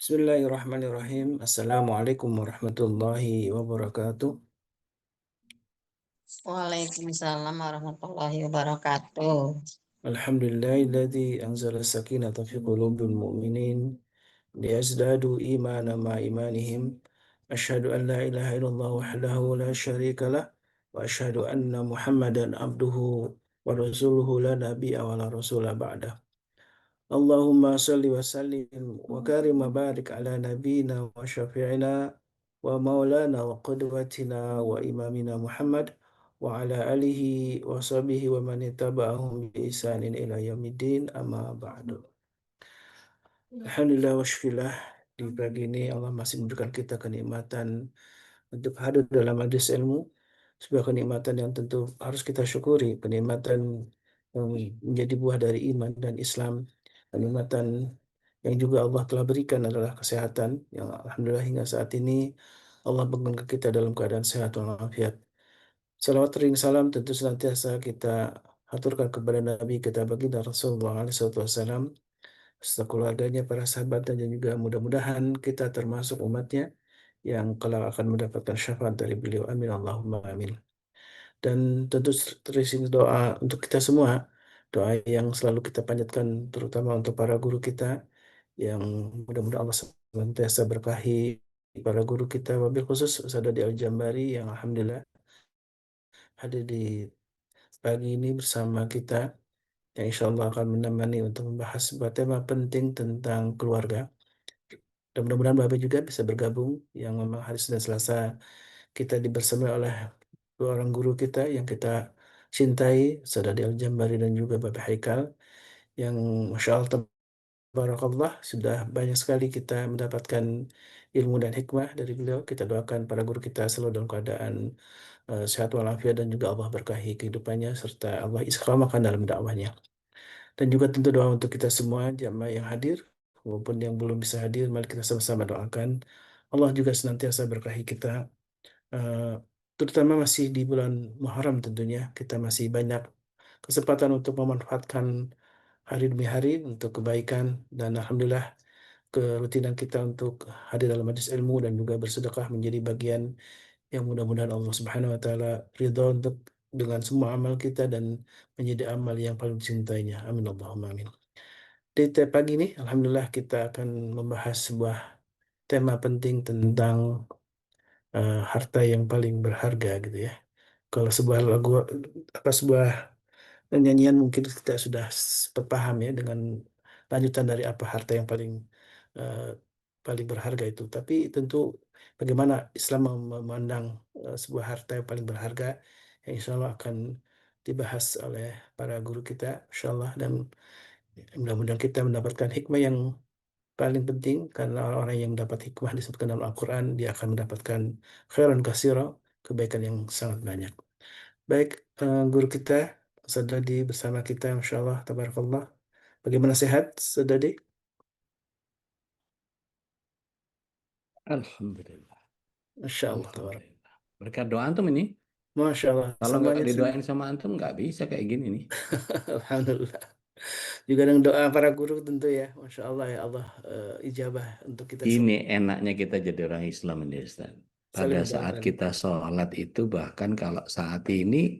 Bismillahirrahmanirrahim. Assalamualaikum warahmatullahi wabarakatuh. Waalaikumsalam warahmatullahi wabarakatuh. Alhamdulillahilladzi anzala sakinata fi qulubil mu'minin liyazdadu imana ma imanihim. Asyhadu an la ilaha illallah wahdahu la syarika lah wa asyhadu anna Muhammadan abduhu wa rasuluhu la nabiyya wa la rasula ba'dah. Allahumma salli wa sallim wa karim wa barik ala nabina wa syafi'ina wa maulana wa qudwatina wa imamina Muhammad wa ala alihi wa sahbihi wa man ittaba'ahum bi ihsanin ila yaumiddin amma ba'du. Alhamdulillah wa syukurillah, di pagi ini Allah masih memberikan kita kenikmatan untuk hadir dalam majlis ilmu, sebuah kenikmatan yang tentu harus kita syukuri, kenikmatan yang menjadi buah dari iman dan Islam, kenikmatan yang juga Allah telah berikan adalah kesehatan yang alhamdulillah hingga saat ini Allah berikan kita dalam keadaan sehat walafiat. Salawat ring salam tentu senantiasa kita aturkan kepada Nabi kita baginda Rasulullah SAW, serta keluarganya, para sahabatnya, dan juga mudah-mudahan kita termasuk umatnya yang kelak akan mendapatkan syafaat dari beliau. Amin Allahumma amin. Dan tentu terisi doa untuk kita semua, doa yang selalu kita panjatkan terutama untuk para guru kita, yang mudah-mudahan Allah senantiasa berkahi para guru kita, wabil khusus Ustaz Dodi Al-Jambari yang alhamdulillah hadir di pagi ini bersama kita, yang insya Allah akan menemani untuk membahas sebuah tema penting tentang keluarga. Dan mudah-mudahan Bapak juga bisa bergabung, yang memang hari Senin Selasa kita dibersamai oleh dua orang guru kita yang kita cintai, Saudara Al-Jambari dan juga Bapak Haikal, yang Masya Allah Tabarakallah sudah banyak sekali kita mendapatkan ilmu dan hikmah dari beliau. Kita doakan para guru kita selalu dalam keadaan sehat walafiat dan juga Allah berkahi kehidupannya serta Allah istiqamahkan dalam dakwahnya. Dan juga tentu doa untuk kita semua jamaah yang hadir maupun yang belum bisa hadir, mari kita sama-sama doakan Allah juga senantiasa berkahi kita. eh, Terutama masih di bulan Muharram tentunya kita masih banyak kesempatan untuk memanfaatkan hari demi hari untuk kebaikan, dan alhamdulillah kerutinan kita untuk hadir dalam majlis ilmu dan juga bersedekah menjadi bagian yang mudah-mudahan Allah Subhanahu wa taala ridha untuk dengan semua amal kita dan menjadi amal yang paling dicintainya. Amin Allahumma amin. Di pagi ini alhamdulillah kita akan membahas sebuah tema penting tentang harta yang paling berharga gitu ya. Kalau sebuah lagu, apa, sebuah nyanyian mungkin kita sudah paham ya dengan lanjutan dari apa harta yang eh, paling berharga itu. Tapi tentu bagaimana Islam memandang sebuah harta yang paling berharga, yang insya Allah akan dibahas oleh para guru kita, insya Allah, dan mudah-mudahan kita mendapatkan hikmah yang paling penting, karena orang-orang yang mendapat hikmah disebutkan dalam Al-Quran, dia akan mendapatkan khairan kasiro, kebaikan yang sangat banyak. Baik, guru kita, Sadadi bersama kita, Masya Allah, Tabarakallah. Bagaimana sehat, Sadadi? Alhamdulillah. Masya Allah, Tabarakallah. Alhamdulillah. Berkat doa antum ini. Masya Allah, Kalau nggak semuanya semua. didoain sama antum nggak bisa kayak gini nih. Alhamdulillah. Juga dengan doa para guru tentu ya. Masya Allah ya Allah, ijabah untuk kita Ini semua. enaknya kita jadi orang Islam ini, Ustaz. Saling Pada saat mendoakan. kita sholat itu bahkan kalau saat ini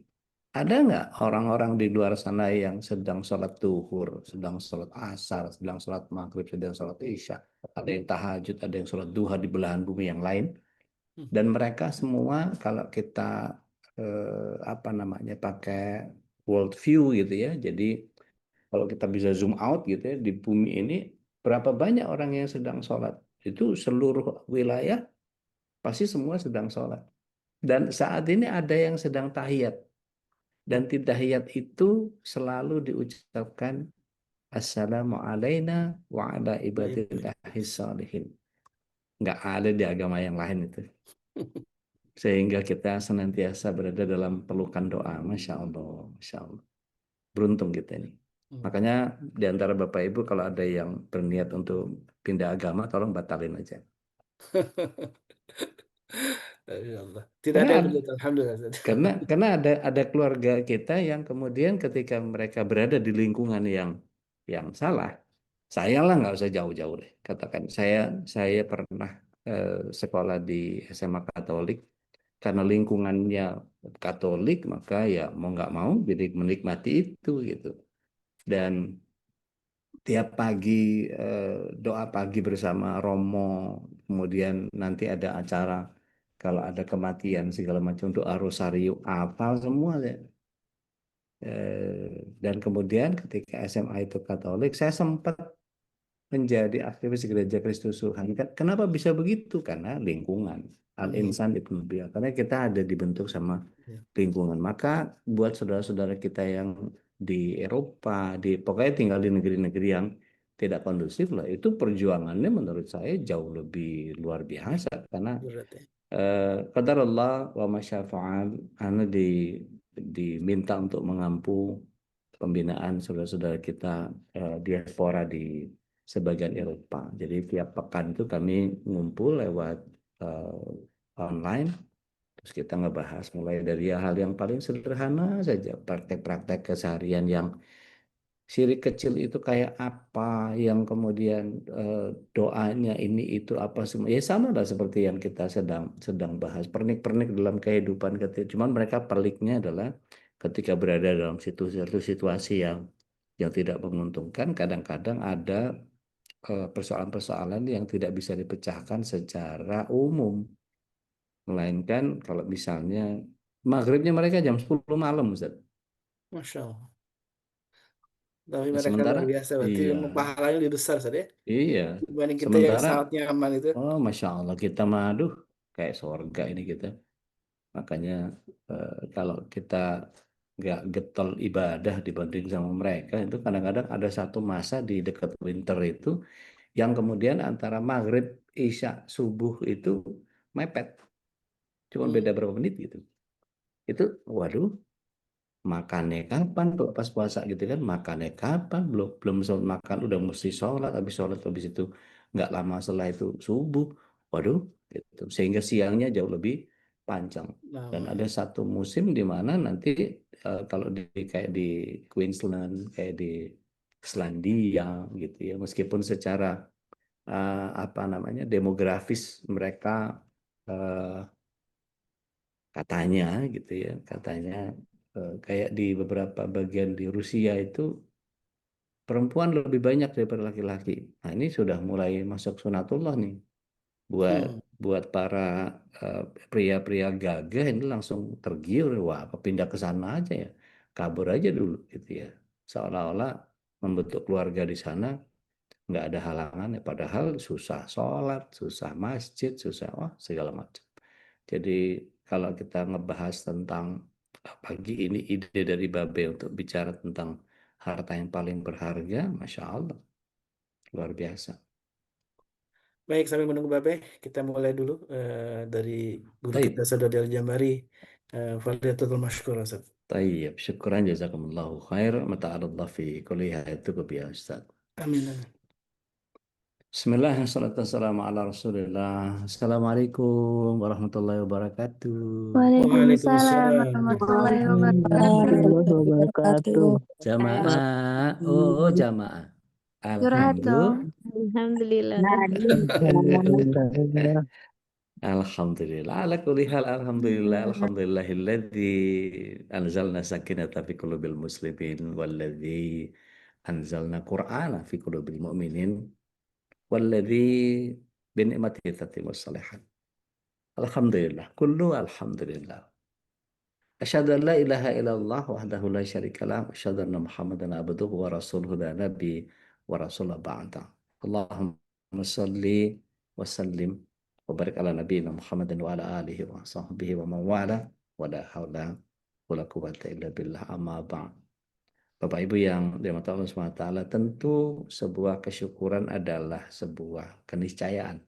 ada nggak orang-orang di luar sana yang sedang sholat duhur, sedang sholat asar, sedang sholat maghrib, sedang sholat isya, ada yang tahajud, ada yang sholat duha di belahan bumi yang lain, dan mereka semua kalau kita apa namanya pakai world view gitu ya, jadi kalau kita bisa zoom out gitu ya di bumi ini berapa banyak orang yang sedang sholat, itu seluruh wilayah pasti semua sedang sholat, dan saat ini ada yang sedang tahiyat, dan di tahiyat itu selalu diucapkan assalamu alayna wa ala Baik. ibadillahi shalihin. Nggak ada di agama yang lain itu, sehingga kita senantiasa berada dalam pelukan doa. Masya Allah, Masya Allah. Beruntung kita ini. Makanya di antara Bapak Ibu kalau ada yang berniat untuk pindah agama, tolong batalin aja. Masya Allah. Tidak Karena ada yang ada, begitu, Alhamdulillah. karena ada keluarga kita yang kemudian ketika mereka berada di lingkungan yang salah, Saya lah nggak usah jauh-jauh deh. Katakan saya pernah sekolah di SMA Katolik. Karena lingkungannya Katolik, maka ya mau nggak mau jadi menikmati itu gitu. Dan tiap pagi doa pagi bersama Romo, kemudian nanti ada acara kalau ada kematian segala macam doa rosario, hafal semua ya. Dan kemudian ketika SMA itu Katolik, saya sempat menjadi aktivis Gereja Kristus Tuhan. Kenapa bisa begitu? Karena lingkungan. Al-insan ibnu Bia. Karena kita ada dibentuk sama Ya. lingkungan. Maka buat saudara-saudara kita yang di Eropa, di pokoknya tinggal di negeri-negeri yang tidak kondusif lah, itu perjuangannya menurut saya jauh lebih luar biasa. Karena Berat ya. qadar Allah wa masyafa'al, anu diminta untuk mengampu pembinaan saudara-saudara kita diaspora di sebagian Eropa. Jadi tiap pekan itu kami ngumpul lewat online, terus kita ngebahas mulai dari hal yang paling sederhana saja, praktek-praktek keseharian yang syirik kecil itu kayak apa, yang kemudian doanya ini itu apa semua. Ya sama lah seperti yang kita sedang sedang bahas, pernik-pernik dalam kehidupan ketika. Cuman mereka peliknya adalah ketika berada dalam situasi yang tidak menguntungkan, kadang-kadang ada persoalan-persoalan yang tidak bisa dipecahkan secara umum. Melainkan kalau misalnya maghribnya mereka jam 10 malam, Ustaz. Masya Allah. Tapi Nah, mereka luar sementara, biasa, berarti iya, pahalanya lebih besar saja iya. dibanding kita yang Sementara, sangat nyaman itu. oh Masya Allah, kita mah, aduh, kayak surga ini kita. Makanya kalau kita nggak getol ibadah dibanding sama mereka, itu kadang-kadang ada satu masa di dekat winter itu, yang kemudian antara maghrib, isya, subuh itu mepet. Cuma beda berapa menit gitu. Itu, waduh, makannya kapan tuh pas puasa gitu kan, makannya kapan, belum belum sempat makan udah mesti sholat habis itu nggak lama setelah itu subuh, waduh gitu. Sehingga siangnya jauh lebih panjang. Dan Lama ada ya. satu musim di mana nanti kalau kayak di Queensland, kayak di Selandia gitu ya, meskipun secara apa namanya demografis mereka eh, katanya gitu ya, katanya kayak di beberapa bagian di Rusia itu perempuan lebih banyak daripada laki-laki. Nah, ini sudah mulai masuk sunatullah nih buat Hmm. buat para eh, pria-pria gagah ini langsung tergiur, wah apa pindah ke sana aja ya, kabur aja dulu gitu ya, seolah-olah membentuk keluarga di sana nggak ada halangan ya, padahal susah sholat, susah masjid, susah wah segala macam. Jadi kalau kita ngebahas tentang pagi ini ide dari Babe untuk bicara tentang harta yang paling berharga, Masya Allah, luar biasa. Baik, sambil menunggu Babe, kita mulai dulu dari guru kita Taib, Saudara Del Jambari, Fadliatul Mashkur, Ustaz. taib, syukuran jazakumullahu khair, mata'alallah fi kulli itu ya Ustaz. Amin, amin. Bismillahirrahmanirrahim. Ala Rasulillah. Assalamualaikum warahmatullahi wabarakatuh. Waalaikumsalam Waalaikumsalam. warahmatullahi wabarakatuh. warahmatullahi wabarakatuh. Jamaah, oh jamaah. Curhat dong. Alhamdulillah. Alhamdulillah. Alhamdulillah. Alhamdulillah. Ala kulli hal, alhamdulillah. Alhamdulillahilladzi anzalna sakinata fi qulubil muslimin walladzi anzalna qur'ana fi qulubil mu'minin walladzi bi ni'matihi tatimmus shalihat. Alhamdulillah. Kullu alhamdulillah. Asyhadu an la ilaha illallah wahdahu la syarikalah wa asyhadu anna Muhammadan abduhu wa rasuluhu la nabi wa rasulullah ba'da. Allahumma shalli wa sallim wa barik ala nabiyina Muhammadin wa ala alihi wa sahbihi wa man wala wa la haula wa la quwwata illa billah amma ba'd. Bapak Ibu yang dirahmati Allah Subhanahu wa taala, tentu sebuah kesyukuran adalah sebuah keniscayaan.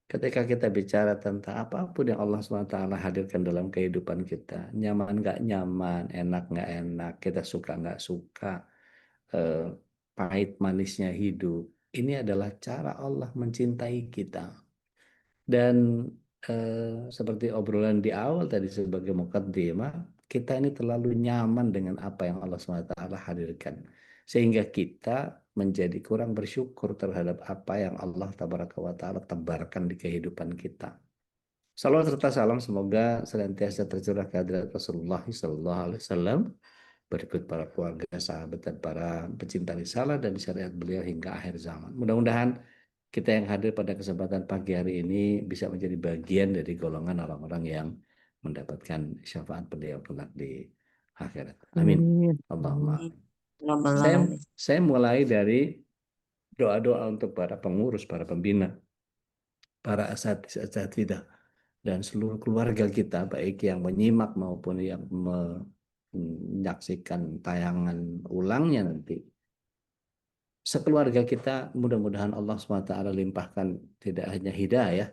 Ketika kita bicara tentang apapun yang Allah SWT hadirkan dalam kehidupan kita, nyaman nggak nyaman, enak nggak enak, kita suka nggak suka, eh, pahit manisnya hidup, ini adalah cara Allah mencintai kita. Dan seperti obrolan di awal tadi sebagai mukaddimah, kita ini terlalu nyaman dengan apa yang Allah SWT hadirkan. Sehingga kita menjadi kurang bersyukur terhadap apa yang Allah Tabaraka wa Ta'ala tebarkan di kehidupan kita. Salawat serta salam semoga senantiasa tercurah ke hadirat Rasulullah Sallallahu Alaihi Wasallam, berikut para keluarga, sahabat, dan para pecinta risalah dan syariat beliau hingga akhir zaman. Mudah-mudahan kita yang hadir pada kesempatan pagi hari ini bisa menjadi bagian dari golongan orang-orang yang mendapatkan syafaat beliau kelak di akhirat. Amin. Allahumma. Rabbal Saya, alamin. saya mulai dari doa-doa untuk para pengurus, para pembina, para asatidzah dan seluruh keluarga kita, baik yang menyimak maupun yang menyaksikan tayangan ulangnya nanti. Sekeluarga kita mudah-mudahan Allah SWT limpahkan tidak hanya hidayah,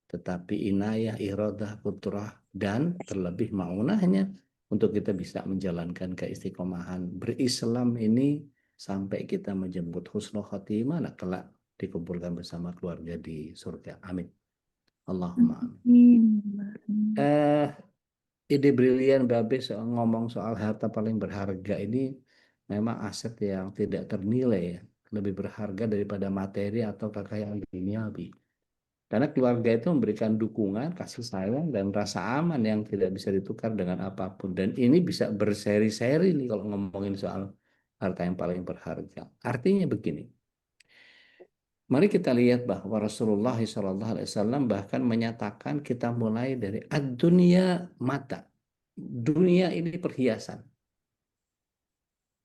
tetapi inayah, iradah, kudrah, dan terlebih maunahnya untuk kita bisa menjalankan keistiqomahan berislam ini sampai kita menjemput husnul khotimah, kelak dikumpulkan bersama keluarga di surga. Amin. Allahumma amin. Ide brilian Babe ngomong soal harta paling berharga ini memang aset yang tidak ternilai ya. Lebih berharga daripada materi atau kekayaan duniawi. Karena keluarga itu memberikan dukungan, kasih sayang, dan rasa aman yang tidak bisa ditukar dengan apapun. Dan ini bisa berseri-seri nih kalau ngomongin soal harta yang paling berharga. Artinya begini, mari kita lihat bahwa Rasulullah SAW bahkan menyatakan kita mulai dari ad-dunya mata. Dunia ini perhiasan.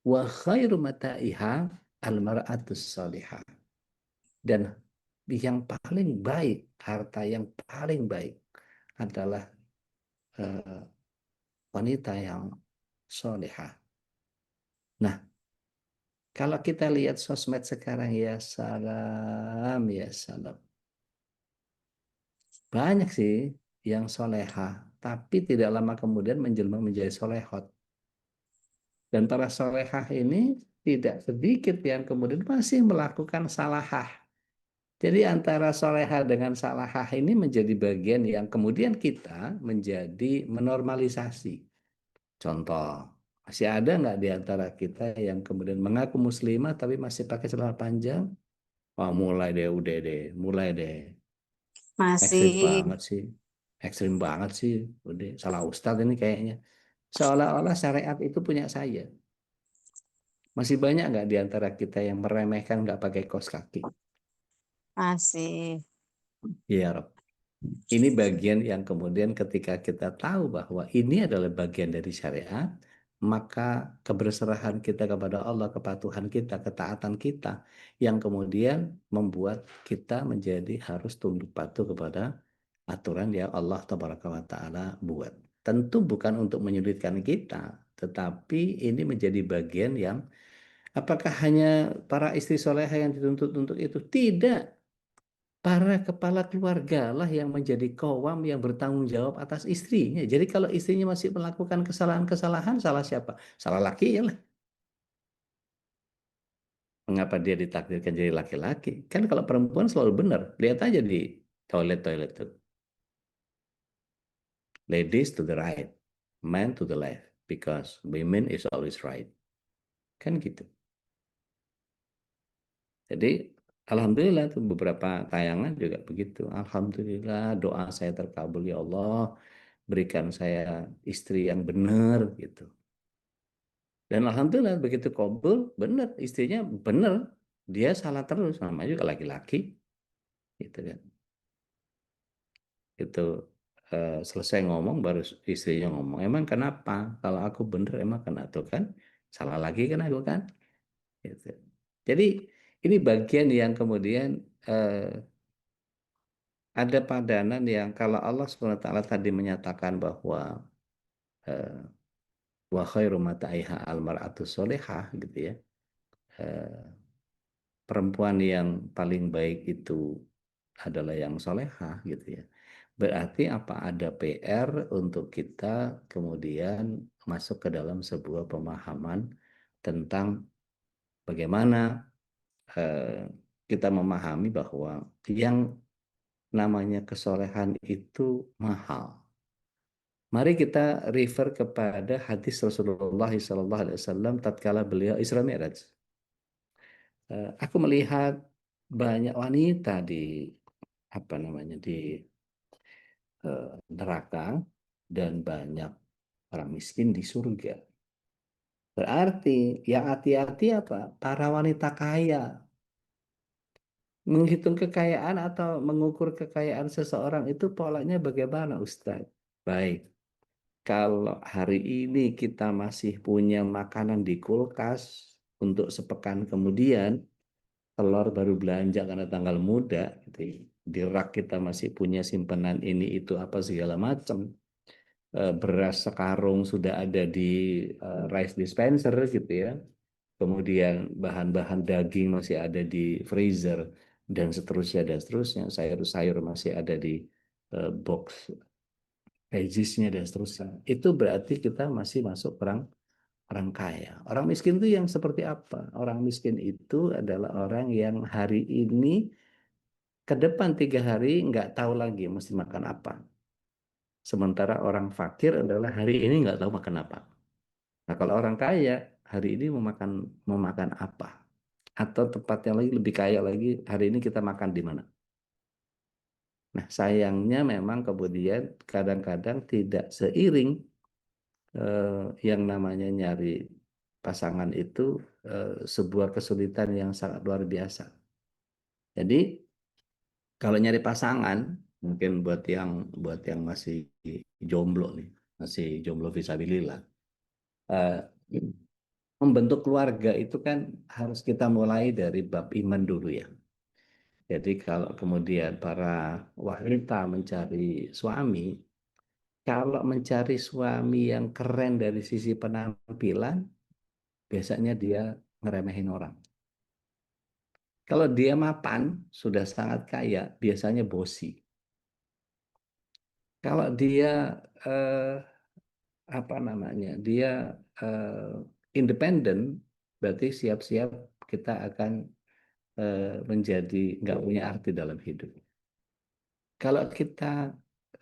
Wa khairu mata'iha al-mar'atus salihah. Dan yang paling baik, harta yang paling baik adalah wanita yang solehah. Nah, kalau kita lihat sosmed sekarang, ya salam, ya salam. Banyak sih yang solehah, tapi tidak lama kemudian menjelma menjadi solehot. Dan para solehah ini tidak sedikit yang kemudian masih melakukan salahah. Jadi antara solehah dengan salahah ini menjadi bagian yang kemudian kita menjadi menormalisasi. Contoh, masih ada nggak di antara kita yang kemudian mengaku muslimah tapi masih pakai celana panjang? Wah, mulai deh, udah deh, mulai deh. Ekstrim Masih. banget sih. Ekstrim banget sih. Udah, salah ustadz ini kayaknya. Seolah-olah syariat itu punya saya. Masih banyak nggak di antara kita yang meremehkan nggak pakai kaos kaki? Masih. Iya, Rob. Ini bagian yang kemudian ketika kita tahu bahwa ini adalah bagian dari syariat, maka keberserahan kita kepada Allah, kepatuhan kita, ketaatan kita, yang kemudian membuat kita menjadi harus tunduk patuh kepada aturan yang Allah Ta'ala buat. Tentu bukan untuk menyulitkan kita, tetapi ini menjadi bagian yang apakah hanya para istri soleha yang dituntut untuk itu? Tidak. Para kepala keluarga lah yang menjadi kawam yang bertanggung jawab atas istrinya. Jadi kalau istrinya masih melakukan kesalahan-kesalahan, salah siapa? Salah laki ya lah. Mengapa dia ditakdirkan jadi laki-laki? Kan kalau perempuan selalu benar. Lihat aja di toilet-toilet tuh. Ladies to the right, men to the left. Because women is always right. Kan gitu. Jadi alhamdulillah tuh beberapa tayangan juga begitu. Alhamdulillah doa saya terkabul ya Allah. Berikan saya istri yang benar gitu. Dan alhamdulillah begitu kabul, benar istrinya benar. Dia salah terus, namanya juga laki-laki. Gitu kan. Itu selesai ngomong baru istrinya ngomong. Emang kenapa? Kalau aku benar emang kena tuh kan? Salah lagi kan aku kan? Gitu. Jadi ini bagian yang kemudian ada padanan yang kalau Allah SWT tadi menyatakan bahwa wa khairu mataiha almar'atu solehah gitu ya. Perempuan yang paling baik itu adalah yang solehah gitu ya. Berarti apa ada PR untuk kita kemudian masuk ke dalam sebuah pemahaman tentang bagaimana kita memahami bahwa yang namanya kesolehan itu mahal. Mari kita refer kepada hadis Rasulullah SAW tatkala beliau Isra Mi'raj. aku melihat banyak wanita di apa namanya di neraka dan banyak orang miskin di surga. Berarti yang hati-hati apa? Para wanita kaya. Menghitung kekayaan atau mengukur kekayaan seseorang itu polanya bagaimana, Ustadz? Baik, kalau hari ini kita masih punya makanan di kulkas untuk sepekan kemudian, telur baru belanja karena tanggal muda, gitu ya. Di rak kita masih punya simpanan ini itu apa segala macam. Beras sekarung sudah ada di rice dispenser gitu ya. Kemudian bahan-bahan daging masih ada di freezer dan seterusnya. Sayur-sayur masih ada di box pagesnya dan seterusnya. Itu berarti kita masih masuk orang orang kaya. Orang miskin itu yang seperti apa? Orang miskin itu adalah orang yang hari ini ke depan 3 hari nggak tahu lagi mesti makan apa. Sementara orang fakir adalah hari ini nggak tahu makan apa. Nah, kalau orang kaya hari ini mau makan apa? Atau tepatnya lagi lebih kaya lagi, hari ini kita makan di mana? Nah, sayangnya memang kemudian kadang-kadang tidak seiring yang namanya nyari pasangan itu sebuah kesulitan yang sangat luar biasa. Jadi kalau nyari pasangan, mungkin buat yang masih jomblo nih, masih jomblo visabilillah, eh, membentuk keluarga itu kan harus kita mulai dari bab iman dulu ya. Jadi kalau kemudian para wanita mencari suami, kalau mencari suami yang keren dari sisi penampilan, biasanya dia ngeremehin orang. Kalau dia mapan, sudah sangat kaya, biasanya bosi. Kalau dia eh, apa namanya, dia independen, berarti siap-siap kita akan menjadi nggak punya arti dalam hidup. Kalau kita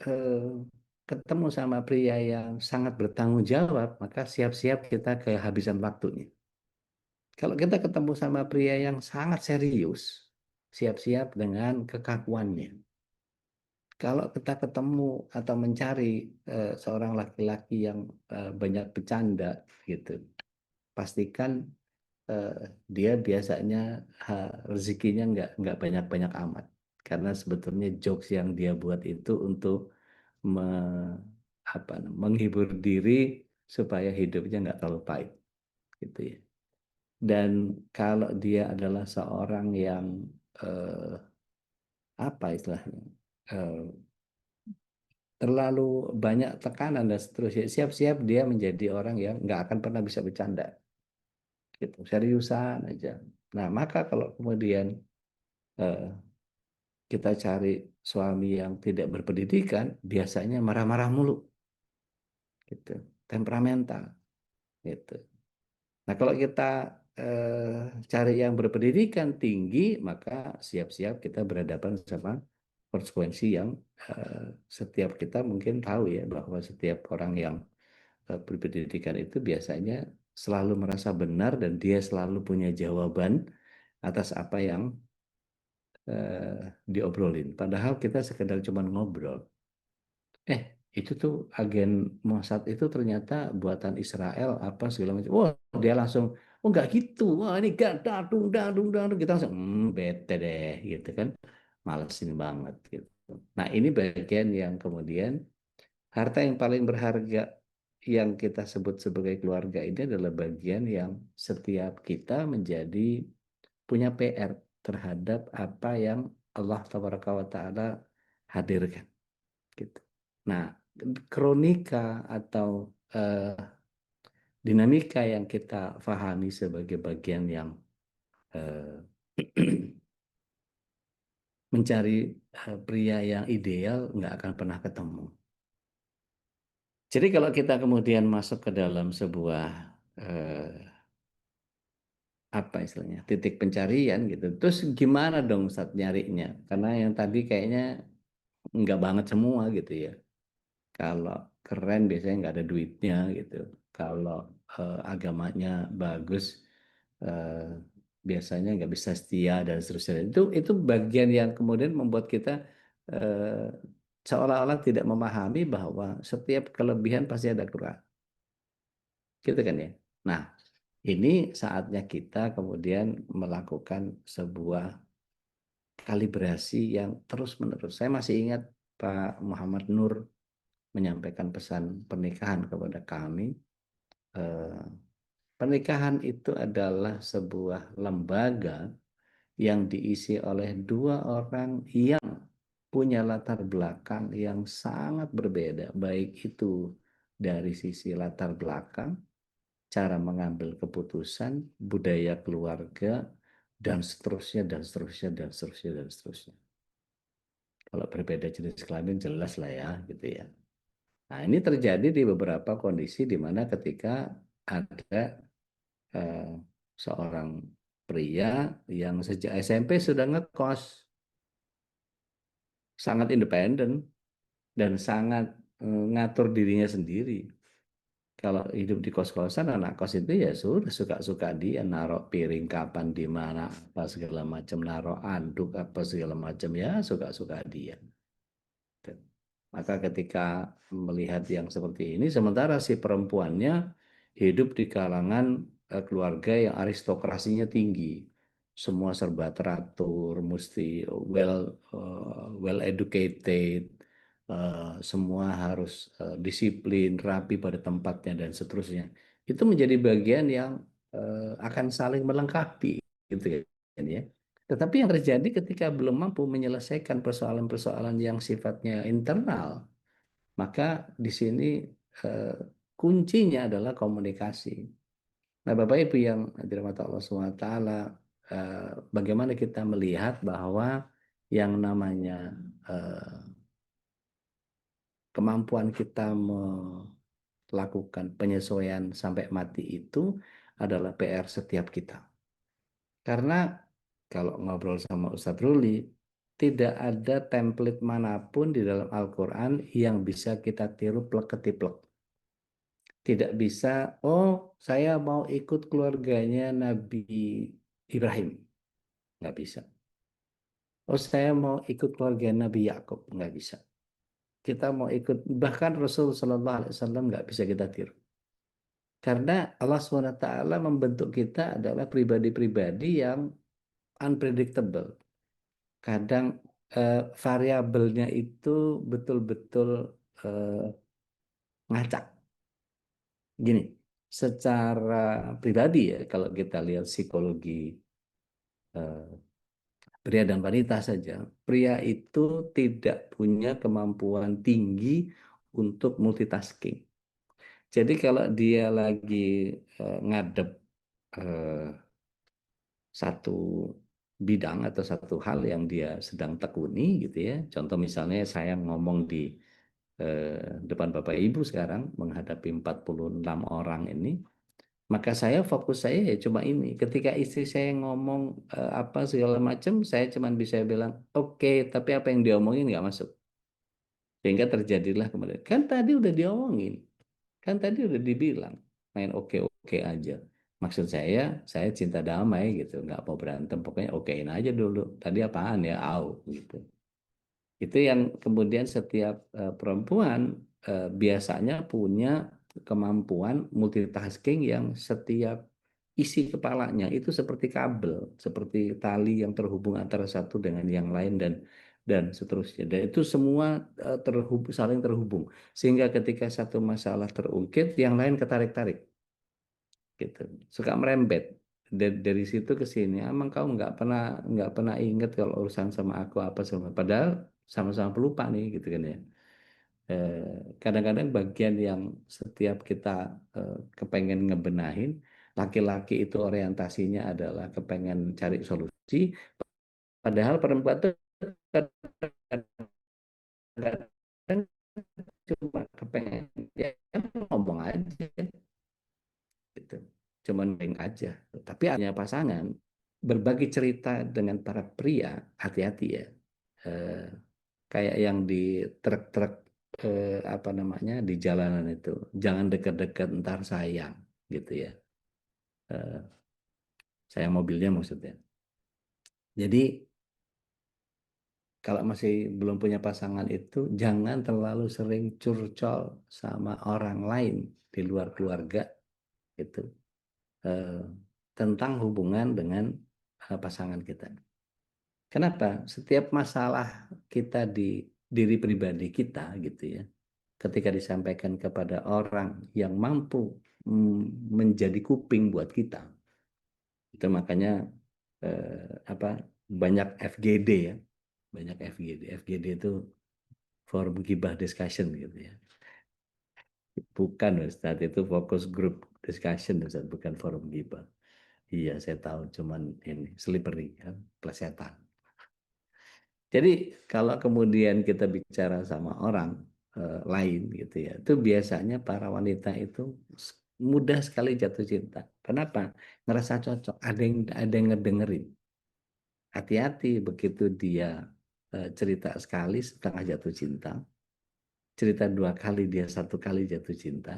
eh, ketemu sama pria yang sangat bertanggung jawab, maka siap-siap kita kehabisan waktunya. Kalau kita ketemu sama pria yang sangat serius, siap-siap dengan kekakuannya. Kalau kita ketemu atau mencari seorang laki-laki yang banyak bercanda, gitu, pastikan eh, dia biasanya rezekinya nggak banyak-banyak amat. Karena sebetulnya jokes yang dia buat itu untuk menghibur diri supaya hidupnya nggak terlalu pahit, gitu ya. Dan kalau dia adalah seorang yang eh, apa istilahnya eh, terlalu banyak tekanan dan seterusnya, siap-siap dia menjadi orang yang nggak akan pernah bisa bercanda, gitu, seriusan aja. Nah, maka kalau kemudian eh, kita cari suami yang tidak berpendidikan, biasanya marah-marah mulu, gitu, temperamental, gitu. Nah, kalau kita cari yang berpendidikan tinggi, maka siap-siap kita berhadapan sama konsekuensi yang setiap kita mungkin tahu ya, bahwa setiap orang yang berpendidikan itu biasanya selalu merasa benar dan dia selalu punya jawaban atas apa yang diobrolin. Padahal kita sekedar cuma ngobrol. Itu tuh agen Mossad itu ternyata buatan Israel apa segala macam. Wah, dia langsung, oh nggak gitu. Wah, ini gak dadung dadung dadung. Kita langsung, bete deh, gitu kan. Malesin banget gitu. Nah, ini bagian yang kemudian harta yang paling berharga yang kita sebut sebagai keluarga ini adalah bagian yang setiap kita menjadi punya PR terhadap apa yang Allah Taala hadirkan, gitu. Nah, kronika atau dinamika yang kita pahami sebagai bagian yang eh, mencari pria yang ideal nggak akan pernah ketemu. Jadi kalau kita kemudian masuk ke dalam sebuah apa istilahnya titik pencarian gitu, terus gimana dong saat nyarinya? Karena yang tadi kayaknya nggak banget semua gitu ya. Kalau keren biasanya nggak ada duitnya gitu. Kalau agamanya bagus, eh, biasanya nggak bisa setia dan seterusnya. Itu bagian yang kemudian membuat kita seolah-olah tidak memahami bahwa setiap kelebihan pasti ada kurang. Gitu kan ya. Nah, ini saatnya kita kemudian melakukan sebuah kalibrasi yang terus-menerus. Saya masih ingat Pak Muhammad Nur menyampaikan pesan pernikahan kepada kami. Pernikahan itu adalah sebuah lembaga yang diisi oleh dua orang yang punya latar belakang yang sangat berbeda, baik itu dari sisi latar belakang, cara mengambil keputusan, budaya keluarga, dan seterusnya, dan seterusnya, dan seterusnya, dan seterusnya. Kalau berbeda jenis kelamin jelas lah ya, gitu ya. Nah, ini terjadi di beberapa kondisi di mana ketika ada seorang pria yang sejak SMP sudah ngekos, sangat independen dan sangat ngatur dirinya sendiri. Kalau hidup di kos-kosan, anak kos itu ya sudah suka-suka dia, naruh piring kapan di mana apa segala macam, naruh anduk apa segala macam, ya suka-suka dia. Maka ketika melihat yang seperti ini, sementara si perempuannya hidup di kalangan keluarga yang aristokrasinya tinggi, semua serba teratur, mesti well educated, semua harus disiplin, rapi pada tempatnya dan seterusnya. Itu menjadi bagian yang akan saling melengkapi, gitu kan ya. Tetapi yang terjadi ketika belum mampu menyelesaikan persoalan-persoalan yang sifatnya internal, maka di sini eh, kuncinya adalah komunikasi. Nah, Bapak Ibu yang dirahmati Allah SWT, bagaimana kita melihat bahwa yang namanya kemampuan kita melakukan penyesuaian sampai mati itu adalah PR setiap kita. Karena kalau ngobrol sama Ustadz Ruli, tidak ada template manapun di dalam Al-Quran yang bisa kita tiru plek-ketiplek. Tidak bisa, oh saya mau ikut keluarganya Nabi Ibrahim. Nggak bisa. Oh saya mau ikut keluarga Nabi Yakub. Nggak bisa. Kita mau ikut, bahkan Rasul Sallallahu Alaihi Wasallam nggak bisa kita tiru. Karena Allah SWT membentuk kita adalah pribadi-pribadi yang unpredictable. Kadang variabelnya itu betul-betul ngacak. Gini, secara pribadi ya, kalau kita lihat psikologi pria dan wanita saja, pria itu tidak punya kemampuan tinggi untuk multitasking. Jadi kalau dia lagi ngadep satu bidang atau satu hal yang dia sedang tekuni gitu ya. Contoh misalnya saya ngomong di depan Bapak Ibu sekarang menghadapi 46 orang ini, maka saya fokus saya ya cuma ini. Ketika istri saya ngomong apa segala macam, saya cuma bisa bilang oke, tapi apa yang diomongin nggak masuk. Sehingga terjadilah kemudian, kan tadi udah diomongin, kan tadi udah dibilang, main oke-oke aja. Maksud saya cinta damai gitu, nggak mau berantem, pokoknya okein aja dulu. Tadi apaan ya, au gitu. Itu yang kemudian setiap perempuan biasanya punya kemampuan multitasking yang setiap isi kepalanya itu seperti kabel, seperti tali yang terhubung antara satu dengan yang lain dan seterusnya. Dan itu semua saling terhubung. Sehingga ketika satu masalah terungkit, yang lain ketarik-tarik gitu, suka merembet dari situ ke sini. Emang kau nggak pernah ingat kalau urusan sama aku apa sama, padahal sama-sama pelupa nih gitu kan ya. Kadang-kadang bagian yang setiap kita kepengen ngebenahin, laki-laki itu orientasinya adalah kepengen cari solusi, padahal perempuan itu kadang-kadang cuma kepengen ya ngomong aja gitu, cuman main aja. Tapi artinya pasangan berbagi cerita dengan para pria, hati-hati ya. Eh, Kayak yang di truk-truk apa namanya di jalanan itu, jangan dekat-dekat ntar sayang gitu ya. Eh, sayang mobilnya maksudnya. Jadi kalau masih belum punya pasangan itu jangan terlalu sering curcol sama orang lain di luar keluarga itu eh, tentang hubungan dengan pasangan kita. Kenapa? Setiap masalah kita di diri pribadi kita gitu ya, ketika disampaikan kepada orang yang mampu menjadi kuping buat kita, itu makanya apa banyak FGD ya, banyak FGD. FGD itu forum gibah discussion gitu ya. Bukan Ustaz, itu fokus group discussion Ustaz, bukan forum gibah. Iya, saya tahu, cuman ini slippery kan, plesetan. Jadi kalau kemudian kita bicara sama orang lain gitu ya, itu biasanya para wanita itu mudah sekali jatuh cinta. Kenapa? Ngerasa cocok, ada yang ngedengerin. Hati-hati begitu dia cerita sekali setengah jatuh cinta, cerita dua kali dia satu kali jatuh cinta.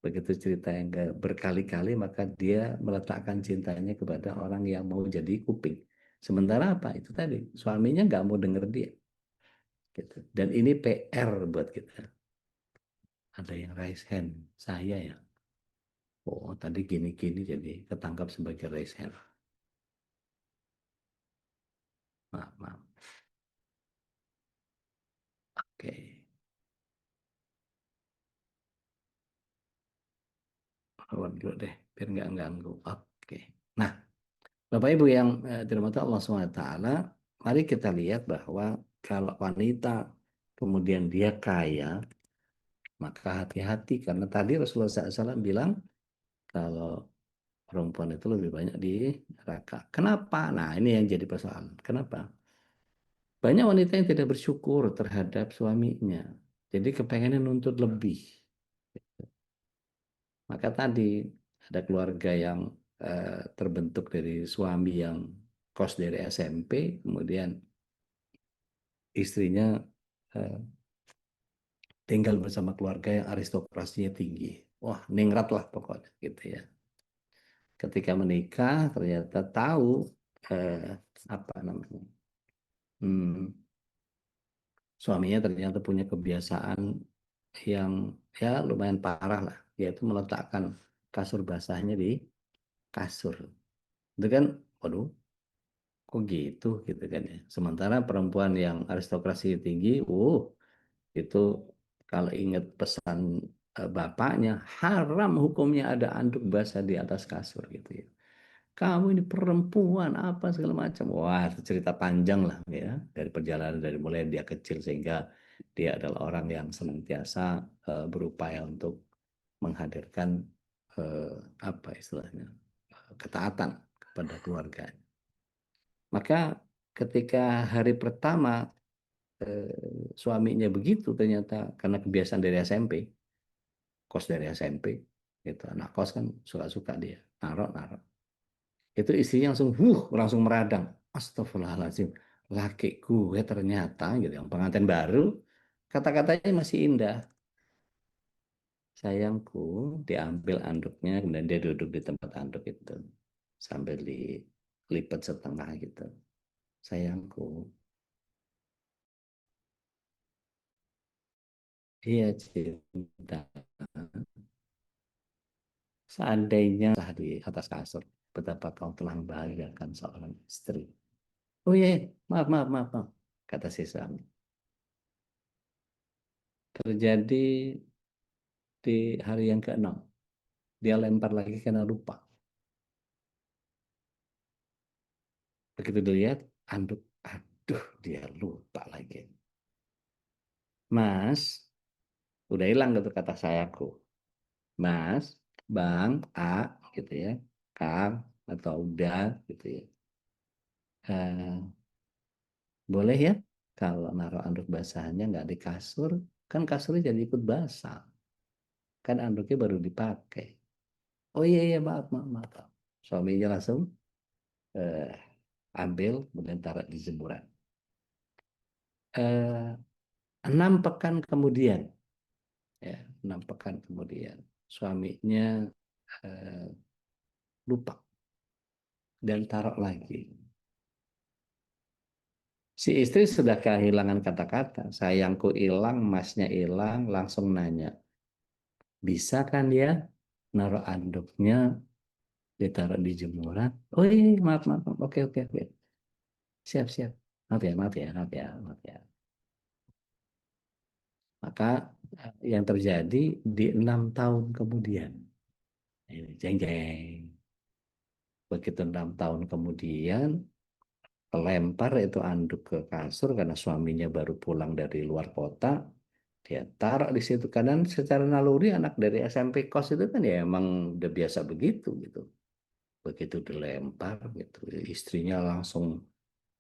Begitu cerita yang berkali-kali maka dia meletakkan cintanya kepada orang yang mau jadi kuping. Sementara apa? Itu tadi suaminya nggak mau denger dia. Gitu. Dan ini PR buat kita. Ada yang raise hand, saya ya. Oh tadi gini-gini jadi ketangkap sebagai raise hand. Maaf, maaf. Oke. Keluar dulu deh, biar nggak ganggu. Oke. Nah, Bapak Ibu yang dirahmati Allah SWT, mari kita lihat bahwa kalau wanita kemudian dia kaya, maka hati-hati karena tadi Rasulullah SAW bilang kalau perempuan itu lebih banyak di neraka. Kenapa? Nah, ini yang jadi persoalan. Kenapa? Banyak wanita yang tidak bersyukur terhadap suaminya. Jadi kepengennya nuntut lebih. Maka tadi ada keluarga yang terbentuk dari suami yang kos dari SMP, kemudian istrinya eh, tinggal bersama keluarga yang aristokrasinya tinggi. Wah, ningrat lah pokoknya gitu ya. Ketika menikah ternyata tahu eh, apa namanya, hmm, suaminya ternyata punya kebiasaan yang ya lumayan parah lah, yaitu meletakkan kasur basahnya di kasur. Itu kan, waduh, kok gitu kan ya. Sementara perempuan yang aristokrasi tinggi, itu kalau ingat pesan bapaknya, haram hukumnya ada anduk basah di atas kasur gitu ya. Kamu ini perempuan apa segala macam. Wah, itu cerita panjang lah ya, dari perjalanan dari mulai dia kecil sehingga dia adalah orang yang senantiasa berupaya untuk menghadirkan eh, apa istilahnya ketaatan kepada keluarga. Maka ketika hari pertama suaminya begitu ternyata karena kebiasaan dari SMP, kos dari SMP, gitu. Anak kos kan suka-suka dia, narok-narok. Itu istrinya langsung meradang. Astagfirullahaladzim, laki gue ternyata gitu, yang pengantin baru, kata-katanya masih indah. Sayangku, diambil anduknya, kemudian dia duduk di tempat anduk itu, sambil dilipat setengah gitu. Sayangku, iya cinta. Seandainya di atas kasur, betapa kau telah membahagiakan seorang istri. Oh iya, iya. Maaf, maaf, maaf, maaf, kata si suami. Terjadi di hari yang keenam. Dia lempar lagi karena lupa. Begitu dilihat, anduk, aduh, dia lupa lagi. Mas, udah hilang gitu kata sayaku. Mas, Bang, A, gitu ya, Kang, atau udah, gitu ya. Boleh ya, kalau naruh anduk basahnya nggak di kasur, kan kasurnya jadi ikut basah. Kan anduknya baru dipakai. Oh iya, iya, maaf, maaf, maaf. Suaminya langsung eh, ambil, kemudian taruh di jemuran. 6 pekan kemudian, ya, 6 pekan kemudian, suaminya eh, lupa. dan taruh lagi. Si istri sudah kehilangan kata-kata, sayangku hilang, emasnya hilang, langsung nanya, bisa kan dia naruh anduknya, ditaruh di jemuran? Oh iya, maaf, maaf, maaf. Oke, oke, oke. Siap, siap. Maaf ya, maaf ya, maaf ya, maaf ya. Maka yang terjadi di 6 tahun kemudian, ini jeng jeng. Begitu 6 tahun kemudian, lempar itu anduk ke kasur karena suaminya baru pulang dari luar kota. Dia taruh di situ. Karena secara naluri anak dari SMP kos itu kan ya emang udah biasa begitu gitu. Begitu dilempar gitu, istrinya langsung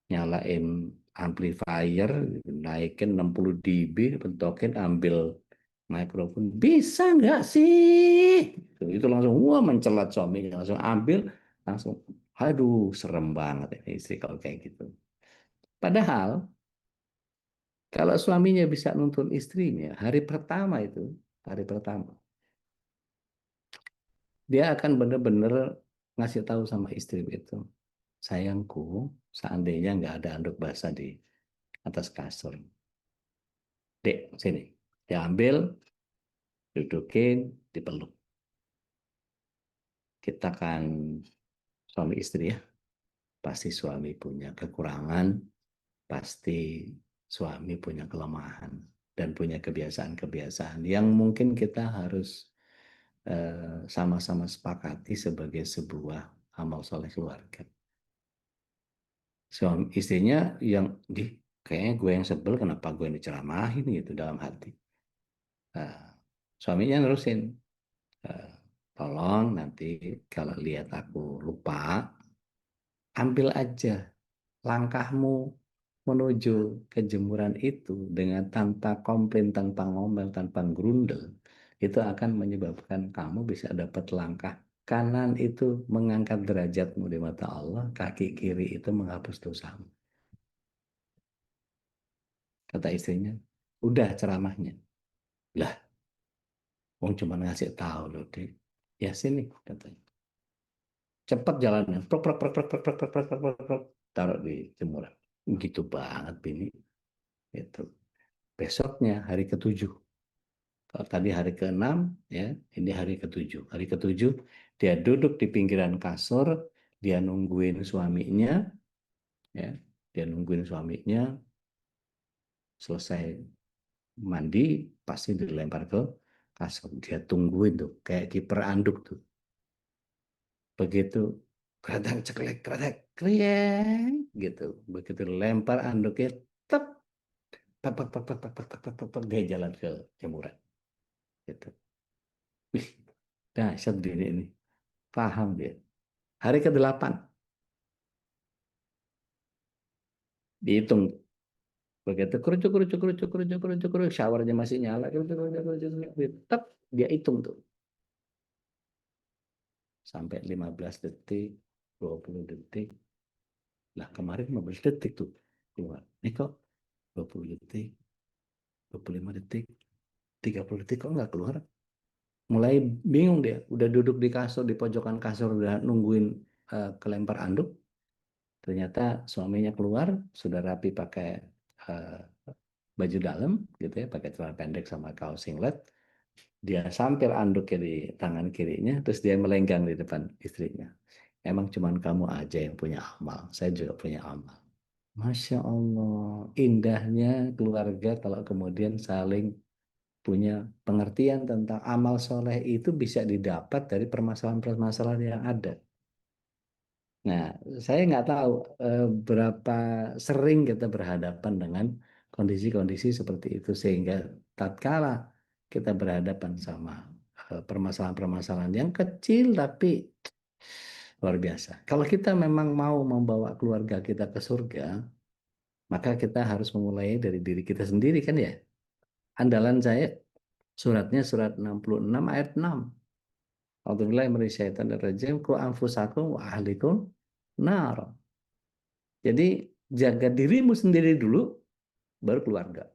nyalain amplifier, naikin 60 dB, bentokin, ambil mikrofon. Bisa nggak sih? Itu langsung wah mencelat suaminya, langsung ambil, langsung aduh serem banget ini istri kalau kayak gitu. Padahal kalau suaminya bisa nuntun istrinya hari pertama itu, hari pertama dia akan benar-benar ngasih tahu sama istri itu, sayangku, seandainya nggak ada anduk basah di atas kasur, dek sini, diambil, dudukin, dipeluk. Kita kan suami istri ya, pasti suami punya kekurangan, pasti suami punya kelemahan dan punya kebiasaan-kebiasaan yang mungkin kita harus sama-sama sepakati sebagai sebuah amal soleh keluarga. Suami istrinya yang kayaknya gue yang sebel, kenapa gue yang diceramahin gitu dalam hati. Suaminya nerusin, eh, tolong nanti kalau lihat aku lupa, ambil aja langkahmu menuju ke jemuran itu dengan tanpa komplain, tanpa ngomel, tanpa gerundel. Itu akan menyebabkan kamu bisa dapat langkah kanan itu mengangkat derajatmu di mata Allah, kaki kiri itu menghapus dosamu. Kata istrinya, udah ceramahnya. Lah, wong cuma ngasih tahu loh, Dek. Ya sini, katanya. Cepat jalannya. Prok, prok, prok, prok, prok, prok, prok, prok, prok, prok. Taruh di jemuran. Gitu banget, Bini. Itu. Besoknya, hari ketujuh. Kalau tadi hari ke-6, ya, ini hari ketujuh. Hari ketujuh, dia duduk di pinggiran kasur, dia nungguin suaminya, ya, dia nungguin suaminya, selesai mandi, pasti dilempar ke kasur. Dia tungguin tuh, kayak kiper anduk tuh. Begitu kadang ceklek kretek kriek gitu, begitu lempar anduknya tep pak pak pak pak pak pak pak pak pak, dia jalan ke jemuran gitu. Wih, dahsyat ini paham dia. Hari ke-8 dihitung, begitu kerucuk kerucuk kerucuk kerucuk kerucuk kerucuk, showernya masih nyala, kerucuk kerucuk kerucuk kerucuk, tep dia hitung tuh sampai 15 detik, 20 detik. Lah kemarin 15 detik tuh keluar, ini kok 20 detik, 25 detik, 30 detik kok nggak keluar. Mulai bingung dia, udah duduk di kasur, di pojokan kasur, udah nungguin kelempar anduk. Ternyata suaminya keluar, sudah rapi pakai uh, baju dalam, gitu ya, pakai celana pendek sama kaos singlet. Dia sampir anduknya di tangan kirinya, terus dia melenggang di depan istrinya. Emang cuman kamu aja yang punya amal, saya juga punya amal. Masya Allah, indahnya keluarga kalau kemudian saling punya pengertian tentang amal soleh itu bisa didapat dari permasalahan-permasalahan yang ada. Nah, saya nggak tahu berapa sering kita berhadapan dengan kondisi-kondisi seperti itu sehingga tatkala kita berhadapan sama permasalahan-permasalahan yang kecil tapi luar biasa. Kalau kita memang mau membawa keluarga kita ke surga, maka kita harus memulai dari diri kita sendiri kan ya. Andalan saya suratnya surat 66 ayat 6. A'udzubillahi minasyaitonir rajim, qu anfusakum wa ahlikum nar. Jadi jaga dirimu sendiri dulu baru keluarga.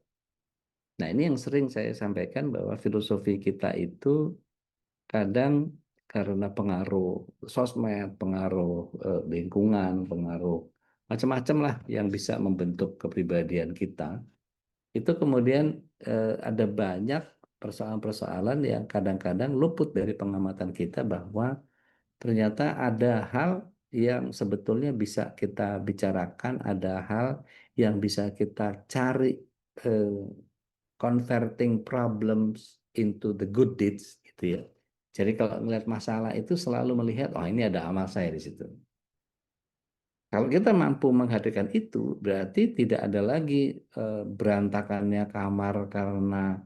Nah, ini yang sering saya sampaikan bahwa filosofi kita itu kadang karena pengaruh sosmed, pengaruh lingkungan, pengaruh macam-macam lah yang bisa membentuk kepribadian kita. Itu kemudian ada banyak persoalan-persoalan yang kadang-kadang luput dari pengamatan kita bahwa ternyata ada hal yang sebetulnya bisa kita bicarakan, ada hal yang bisa kita cari eh, converting problems into the good deeds gitu ya. Jadi kalau melihat masalah itu selalu melihat, oh ini ada amal saya di situ. Kalau kita mampu menghadirkan itu, berarti tidak ada lagi berantakannya kamar karena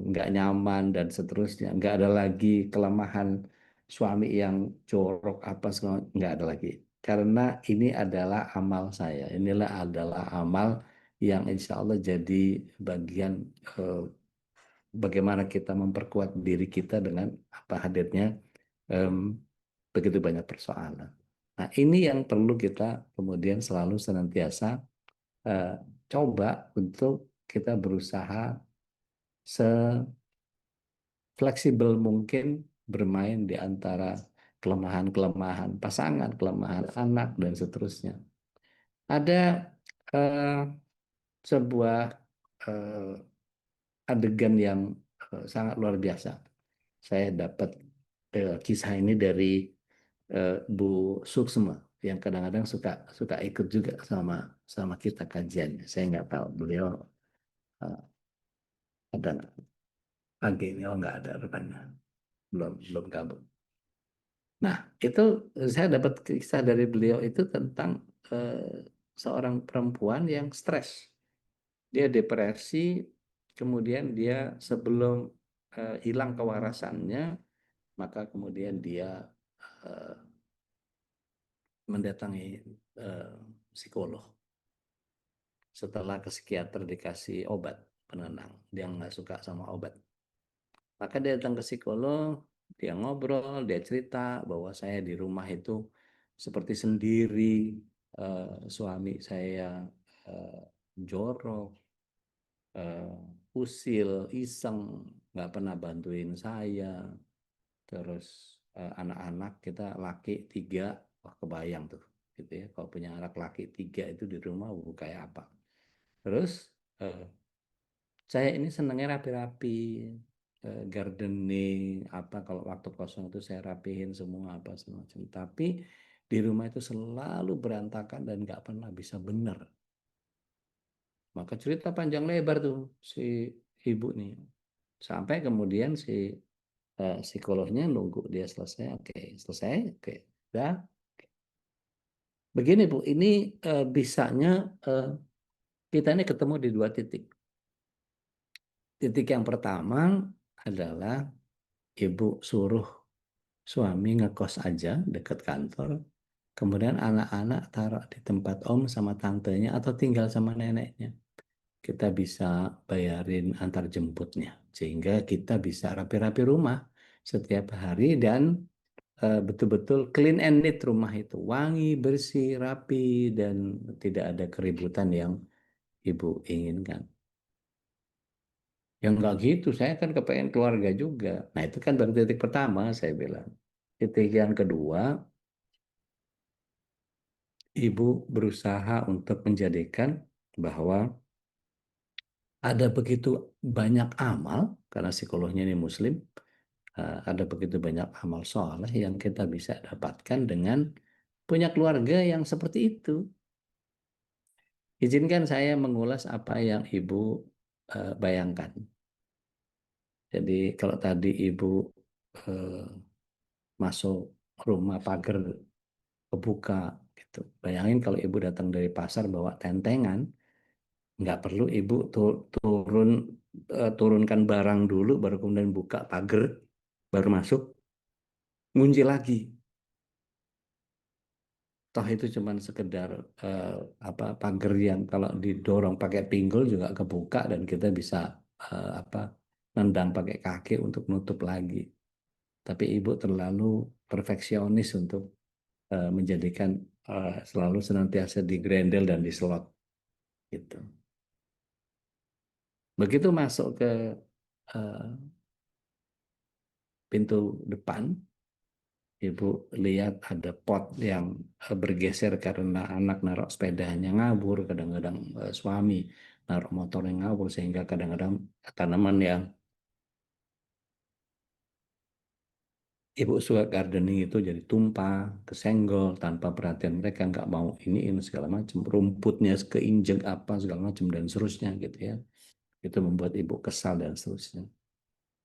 nggak nyaman dan seterusnya. Nggak ada lagi kelemahan suami yang jorok apa segala, nggak ada lagi. Karena ini adalah amal saya. Inilah adalah amal yang insya Allah jadi bagian bagaimana kita memperkuat diri kita dengan apa hadirnya em, begitu banyak persoalan. Nah, ini yang perlu kita kemudian selalu senantiasa eh, coba untuk kita berusaha sefleksibel mungkin bermain di antara kelemahan-kelemahan pasangan, kelemahan anak, dan seterusnya. Ada eh, sebuah eh, adegan yang sangat luar biasa. Saya dapat kisah ini dari Bu Suksma yang kadang-kadang suka suka ikut juga sama sama kita kajiannya. Saya nggak tahu beliau eh, ada nggak pagi ini, oh nggak ada rupanya, belum belum gabung. Nah itu saya dapat kisah dari beliau itu tentang seorang perempuan yang stres, dia depresi, kemudian dia sebelum hilang kewarasannya, maka kemudian dia eh, mendatangi eh, psikolog. Setelah ke psikiater dikasih obat penenang, dia nggak suka sama obat. Maka dia datang ke psikolog, dia ngobrol, dia cerita bahwa saya di rumah itu seperti sendiri, suami saya eh, jorok, usil, iseng, nggak pernah bantuin saya. Terus anak-anak kita laki 3, wah kebayang tuh, gitu ya. Kalau punya anak laki 3 itu di rumah, kayak apa? Terus eh, saya ini senangnya rapi-rapi, gardening, apa kalau waktu kosong itu saya rapihin semua apa semacam. Tapi di rumah itu selalu berantakan dan nggak pernah bisa benar. Maka cerita panjang lebar tuh si ibu nih. Sampai kemudian si psikolognya nunggu dia selesai, oke, selesai, oke, udah. Begini Bu, ini bisanya kita ini ketemu di 2 titik. Titik yang pertama adalah ibu suruh suami ngekos aja dekat kantor, kemudian anak-anak taruh di tempat om sama tantenya atau tinggal sama neneknya. Kita bisa bayarin antar jemputnya, sehingga kita bisa rapi-rapi rumah setiap hari dan betul-betul clean and neat rumah itu. Wangi, bersih, rapi, dan tidak ada keributan yang ibu inginkan. Yang enggak gitu, saya kan kepengen keluarga juga. Nah itu kan baru titik pertama saya bilang. Titik yang kedua, ibu berusaha untuk menjadikan bahwa ada begitu banyak amal, karena psikolognya ini muslim, ada begitu banyak amal soleh yang kita bisa dapatkan dengan punya keluarga yang seperti itu. Izinkan saya mengulas apa yang ibu bayangkan. Jadi kalau tadi ibu eh, masuk rumah pagar kebuka gitu. Bayangin kalau ibu datang dari pasar bawa tentengan, nggak perlu ibu turunkan barang dulu, baru kemudian buka pagar, baru masuk, ngunci lagi. Toh itu cuman sekedar eh, apa pagar yang kalau didorong pakai pinggul juga kebuka dan kita bisa apa nendang pakai kaki untuk nutup lagi. Tapi ibu terlalu perfeksionis untuk menjadikan selalu senantiasa digrendel dan diselot gitu. Begitu masuk ke uh, pintu depan, ibu lihat ada pot yang bergeser karena anak naruh sepedanya ngabur, kadang-kadang suami naruh motornya ngabur, sehingga kadang-kadang tanaman yang ibu suka gardening itu jadi tumpah, kesenggol tanpa perhatian mereka, nggak mau ini segala macam, rumputnya keinjek apa segala macam dan seterusnya gitu ya. Itu membuat ibu kesal dan seterusnya.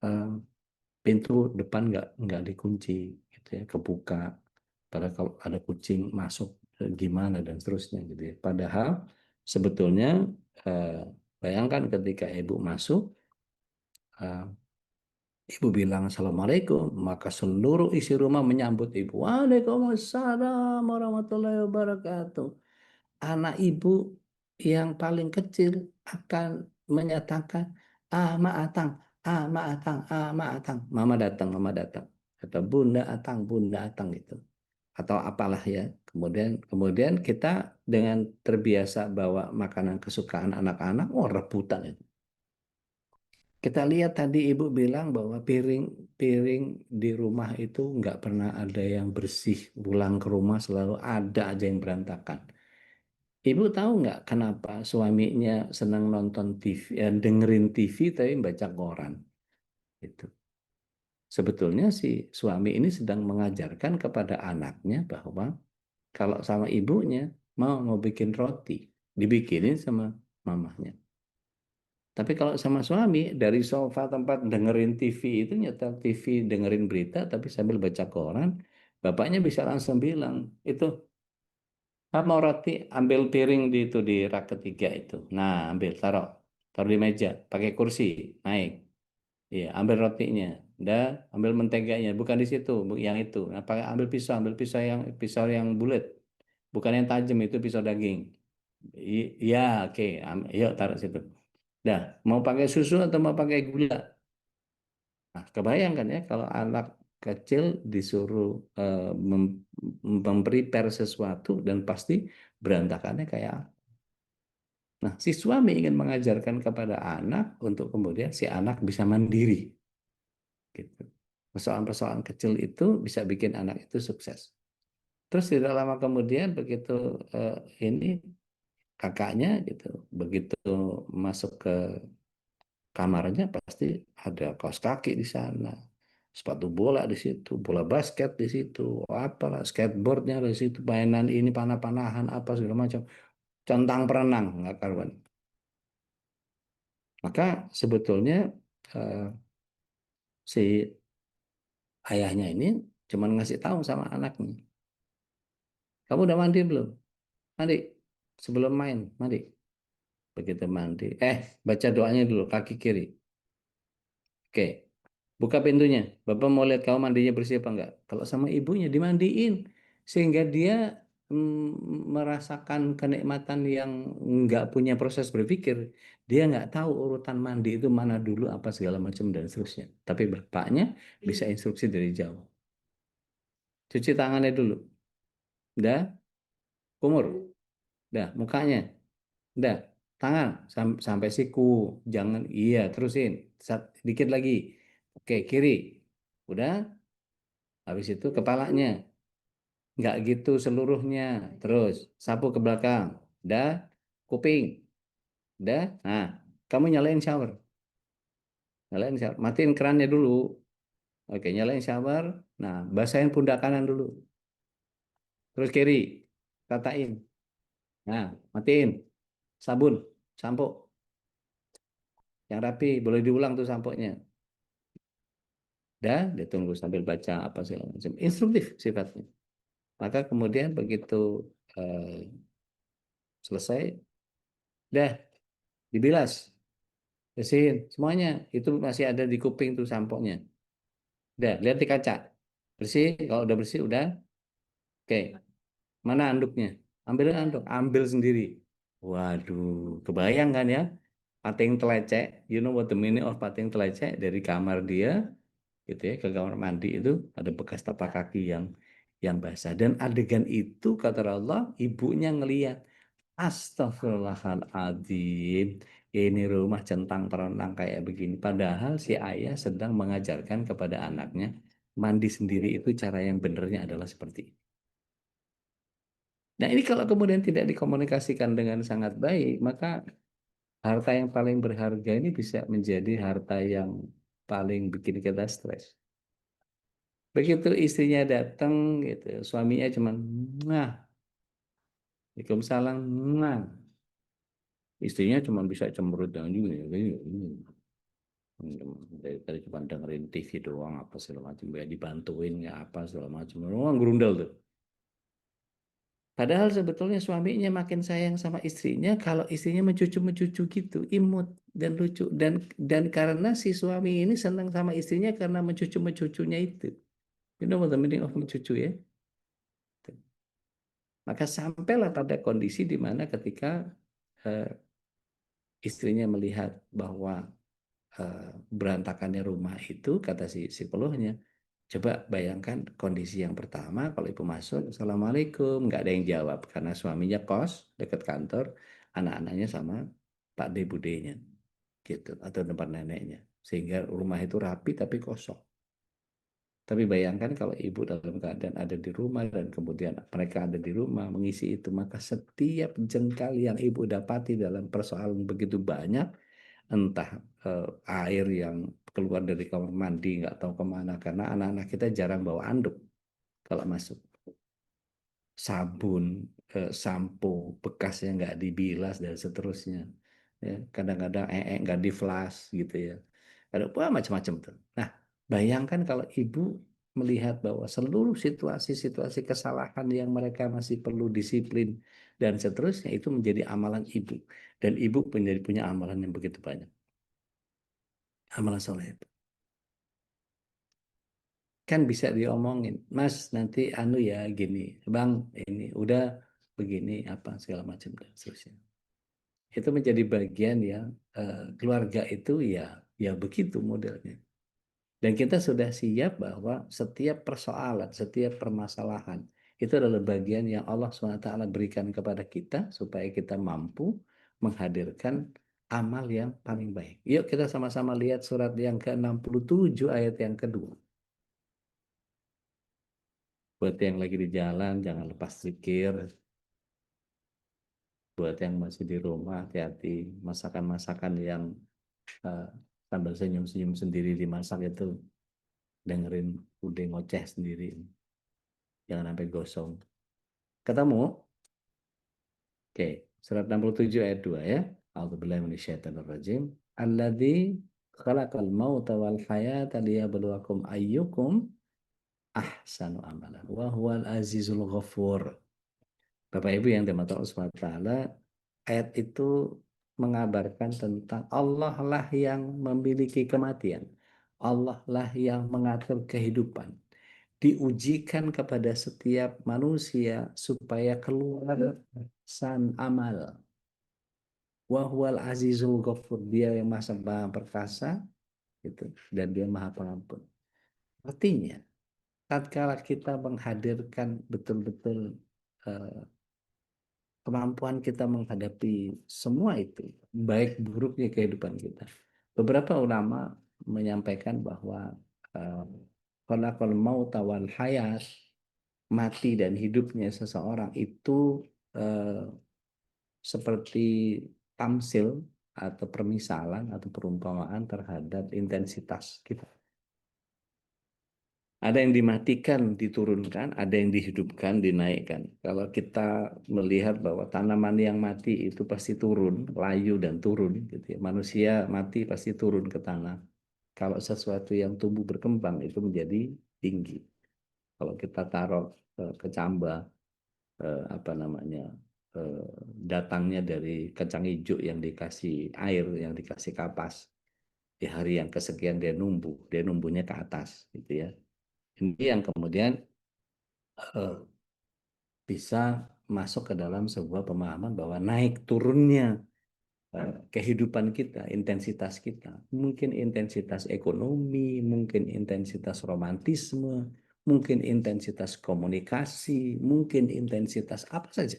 Eh, Pintu depan nggak dikunci gitu ya, kebuka. Padahal kalau ada kucing masuk gimana dan seterusnya gitu ya. Padahal sebetulnya eh, bayangkan ketika ibu masuk, eh, ibu bilang Assalamualaikum, maka seluruh isi rumah menyambut ibu. Waalaikumsalam warahmatullahi wabarakatuh. Anak ibu yang paling kecil akan menyatakan, Ma Atang, Ma Atang, Ma Atang. Mama datang. Kata Bunda Atang gitu. Atau apalah ya. Kemudian kita dengan terbiasa bawa makanan kesukaan anak-anak, rebutan itu. Kita lihat tadi ibu bilang bahwa piring di rumah itu nggak pernah ada yang bersih. Pulang ke rumah selalu ada aja yang berantakan. Ibu tahu nggak kenapa suaminya senang nonton TV, dengerin TV tapi baca koran? Itu. Sebetulnya si suami ini sedang mengajarkan kepada anaknya bahwa kalau sama ibunya mau bikin roti, dibikinin sama mamahnya. Tapi kalau sama suami, dari sofa tempat dengerin TV itu, nyetel TV, dengerin berita, tapi sambil baca koran, bapaknya bisa langsung bilang, itu mau roti, ambil piring di itu di rak ketiga itu. Nah, ambil, taruh di meja, pakai kursi, naik. Iya, ambil rotinya, dah, ambil menteganya, bukan di situ, yang itu. Nah, ambil pisau yang bulat, bukan yang tajam itu pisau daging. Iya, oke, yuk taruh situ. Dah, mau pakai susu atau mau pakai gula? Nah, kebayangkan ya kalau anak kecil disuruh memprepare sesuatu dan pasti berantakannya kayak apa. Nah, si suami ingin mengajarkan kepada anak untuk kemudian si anak bisa mandiri. Gitu. Persoalan-persoalan kecil itu bisa bikin anak itu sukses. Terus tidak lama kemudian begitu ini kakaknya gitu, begitu masuk ke kamarnya pasti ada kaos kaki di sana, sepatu bola di situ, bola basket di situ, apalah skateboardnya di situ, mainan ini panah-panahan apa segala macam, centang perenang nggak karuan. Maka sebetulnya eh, si ayahnya ini cuma ngasih tahu sama anaknya, kamu udah mandi belum? Mandi. Sebelum main, mandi. Begitu mandi, baca doanya dulu kaki kiri. Oke, buka pintunya. Bapak mau lihat kamu mandinya bersih apa enggak. Kalau sama ibunya dimandiin. Sehingga dia merasakan kenikmatan yang enggak punya proses berpikir. Dia enggak tahu urutan mandi itu mana dulu, apa segala macam dan seterusnya. Tapi bapaknya bisa instruksi dari jauh. Cuci tangannya dulu. Udah, kumur. Udah, mukanya. Udah, tangan sampai siku. Jangan, iya, terusin. Dikit lagi. Oke, kiri. Udah, habis itu kepalanya. Nggak gitu seluruhnya. Terus, sapu ke belakang. Udah, kuping. Udah, nah, kamu nyalain shower. Nyalain shower. Matiin kerannya dulu. Oke, nyalain shower. Nah, basahin pundak kanan dulu. Terus kiri. Ratain. Nah, matiin. Sabun, sampo. Yang rapi, boleh diulang tuh samponya. Dan dia tunggu sambil baca apa segala macam. Instruktif sifatnya. Maka kemudian begitu selesai, dah dibilas, bersihin semuanya. Itu masih ada di kuping tuh samponya. Dah lihat di kaca, bersih. Kalau udah bersih udah, oke. Mana anduknya? Ambil anduk, ambil sendiri. Waduh, kebayang kan ya? Pating telecek, you know what the meaning of pating telecek, dari kamar dia gitu ya ke kamar mandi itu ada bekas tapak kaki yang basah, dan adegan itu kata Allah ibunya ngeliat Astagfirullahaladzim, ini rumah centang perenang kayak begini. Padahal si ayah sedang mengajarkan kepada anaknya, mandi sendiri itu cara yang benernya adalah seperti ini. Nah ini kalau kemudian tidak dikomunikasikan dengan sangat baik, maka harta yang paling berharga ini bisa menjadi harta yang paling bikin kita stres. Begitu istrinya datang, gitu, suaminya cuma, nah, Waalaikumsalam, nah, istrinya cuma bisa cemberut dan juga dari tadi cuma dengerin TV doang apa segala macam, ya dibantuin ya apa segala macam, orang gerundel tuh. Padahal sebetulnya suaminya makin sayang sama istrinya kalau istrinya mencucu gitu, imut dan lucu, dan karena si suami ini senang sama istrinya karena mencucunya itu. You know what the meaning of mencucu ya? Maka sampailah pada kondisi di mana ketika eh, istrinya melihat bahwa berantakannya rumah itu, kata si psikolognya, coba bayangkan kondisi yang pertama, kalau ibu masuk, Assalamualaikum, nggak ada yang jawab karena suaminya kos dekat kantor, anak-anaknya sama Pak D budenya, gitu, atau tempat neneknya, sehingga rumah itu rapi tapi kosong. Tapi bayangkan kalau ibu dalam keadaan ada di rumah dan kemudian mereka ada di rumah mengisi itu, maka setiap jengkal yang ibu dapati dalam persoalan begitu banyak, entah air yang keluar dari kamar mandi nggak tahu kemana, karena anak-anak kita jarang bawa anduk kalau masuk, sabun, sampo bekas yang nggak dibilas dan seterusnya, ya kadang-kadang nggak diflas gitu ya, ada macam-macam tuh. Nah, bayangkan kalau ibu melihat bahwa seluruh situasi-situasi kesalahan yang mereka masih perlu disiplin dan seterusnya itu menjadi amalan ibu, dan ibu punya amalan yang begitu banyak, amalan soleh. Kan bisa diomongin, Mas nanti anu ya gini, Bang ini udah begini apa segala macam dan seterusnya. Itu menjadi bagian yang keluarga itu ya begitu modelnya. Dan kita sudah siap bahwa setiap persoalan, setiap permasalahan itu adalah bagian yang Allah SWT berikan kepada kita supaya kita mampu menghadirkan amal yang paling baik. Yuk kita sama-sama lihat surat yang ke-67 ayat yang kedua. Buat yang lagi di jalan, jangan lepas zikir. Buat yang masih di rumah, hati-hati. Masakan-masakan yang sambil senyum-senyum sendiri dimasak itu, dengerin udah ngoceh sendiri. Jangan sampai gosong. Ketemu? Oke, surat 67 ayat 2 ya. A'udzubillahi minasyaitonirrajim. Alladzi khalaqal mauta wal hayata liyabluwakum ayyukum ahsanu amalan wa huwal azizul ghafur. Bapak Ibu yang dirahmati Allah SWT, ayat itu mengabarkan tentang Allah lah yang memiliki kematian. Allah lah yang mengatur kehidupan. Diujikan kepada setiap manusia supaya keluar san amal. Wahwal azizul ghafur, dia yang maha perkasa gitu, dan dia maha pengampun. Artinya, tatkala kita menghadirkan betul-betul kemampuan kita menghadapi semua itu, baik buruknya kehidupan kita. Beberapa ulama menyampaikan bahwa khalaqal mauta wal hayat, mati dan hidupnya seseorang itu seperti tamsil atau permisalan atau perumpamaan terhadap intensitas kita. Ada yang dimatikan, diturunkan, ada yang dihidupkan, dinaikkan. Kalau kita melihat bahwa tanaman yang mati itu pasti turun, layu dan turun, gitu ya. Manusia mati pasti turun ke tanah. Kalau sesuatu yang tumbuh berkembang itu menjadi tinggi. Kalau kita taruh kecamba, apa namanya, datangnya dari kacang hijau yang dikasih air, yang dikasih kapas, di hari yang kesekian dia numbuhnya ke atas, gitu ya. Ini yang kemudian bisa masuk ke dalam sebuah pemahaman bahwa naik turunnya kehidupan kita, intensitas kita, mungkin intensitas ekonomi, mungkin intensitas romantisme, mungkin intensitas komunikasi, mungkin intensitas apa saja.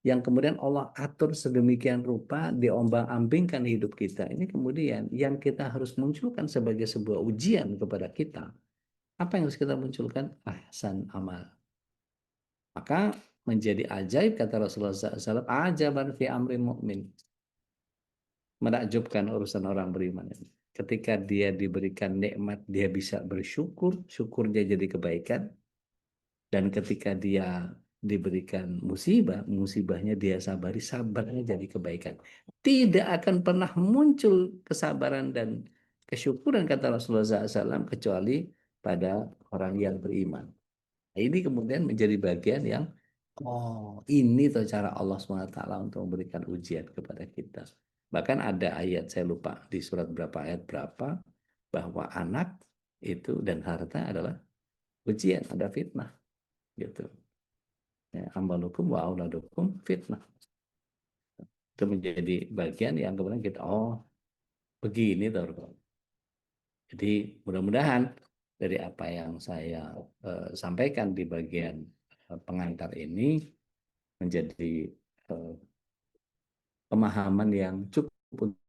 yang kemudian Allah atur sedemikian rupa, diombang-ambingkan hidup kita. Ini kemudian yang kita harus munculkan sebagai sebuah ujian kepada kita. Apa yang harus kita munculkan? Ahsan amal. Maka menjadi ajaib kata Rasulullah SAW, ajaban fi amri mu'min. Menakjubkan urusan orang beriman. Ketika dia diberikan nikmat, dia bisa bersyukur, syukurnya jadi kebaikan. Dan ketika dia diberikan musibah, musibahnya dia sabari, sabarnya jadi kebaikan. Tidak akan pernah muncul kesabaran dan kesyukuran kata Rasulullah SAW kecuali pada orang yang beriman. Ini kemudian menjadi bagian yang, oh ini tuh cara Allah SWT untuk memberikan ujian kepada kita. Bahkan ada ayat, saya lupa di surat berapa, ayat berapa, bahwa anak itu dan harta adalah ujian, ada fitnah. Gitu. Ya, ambalukum wa auladukum fitnah. Itu menjadi bagian yang kemudian kita, oh begini tuh. Jadi mudah-mudahan dari apa yang saya sampaikan di bagian pengantar ini menjadi pemahaman yang cukup untuk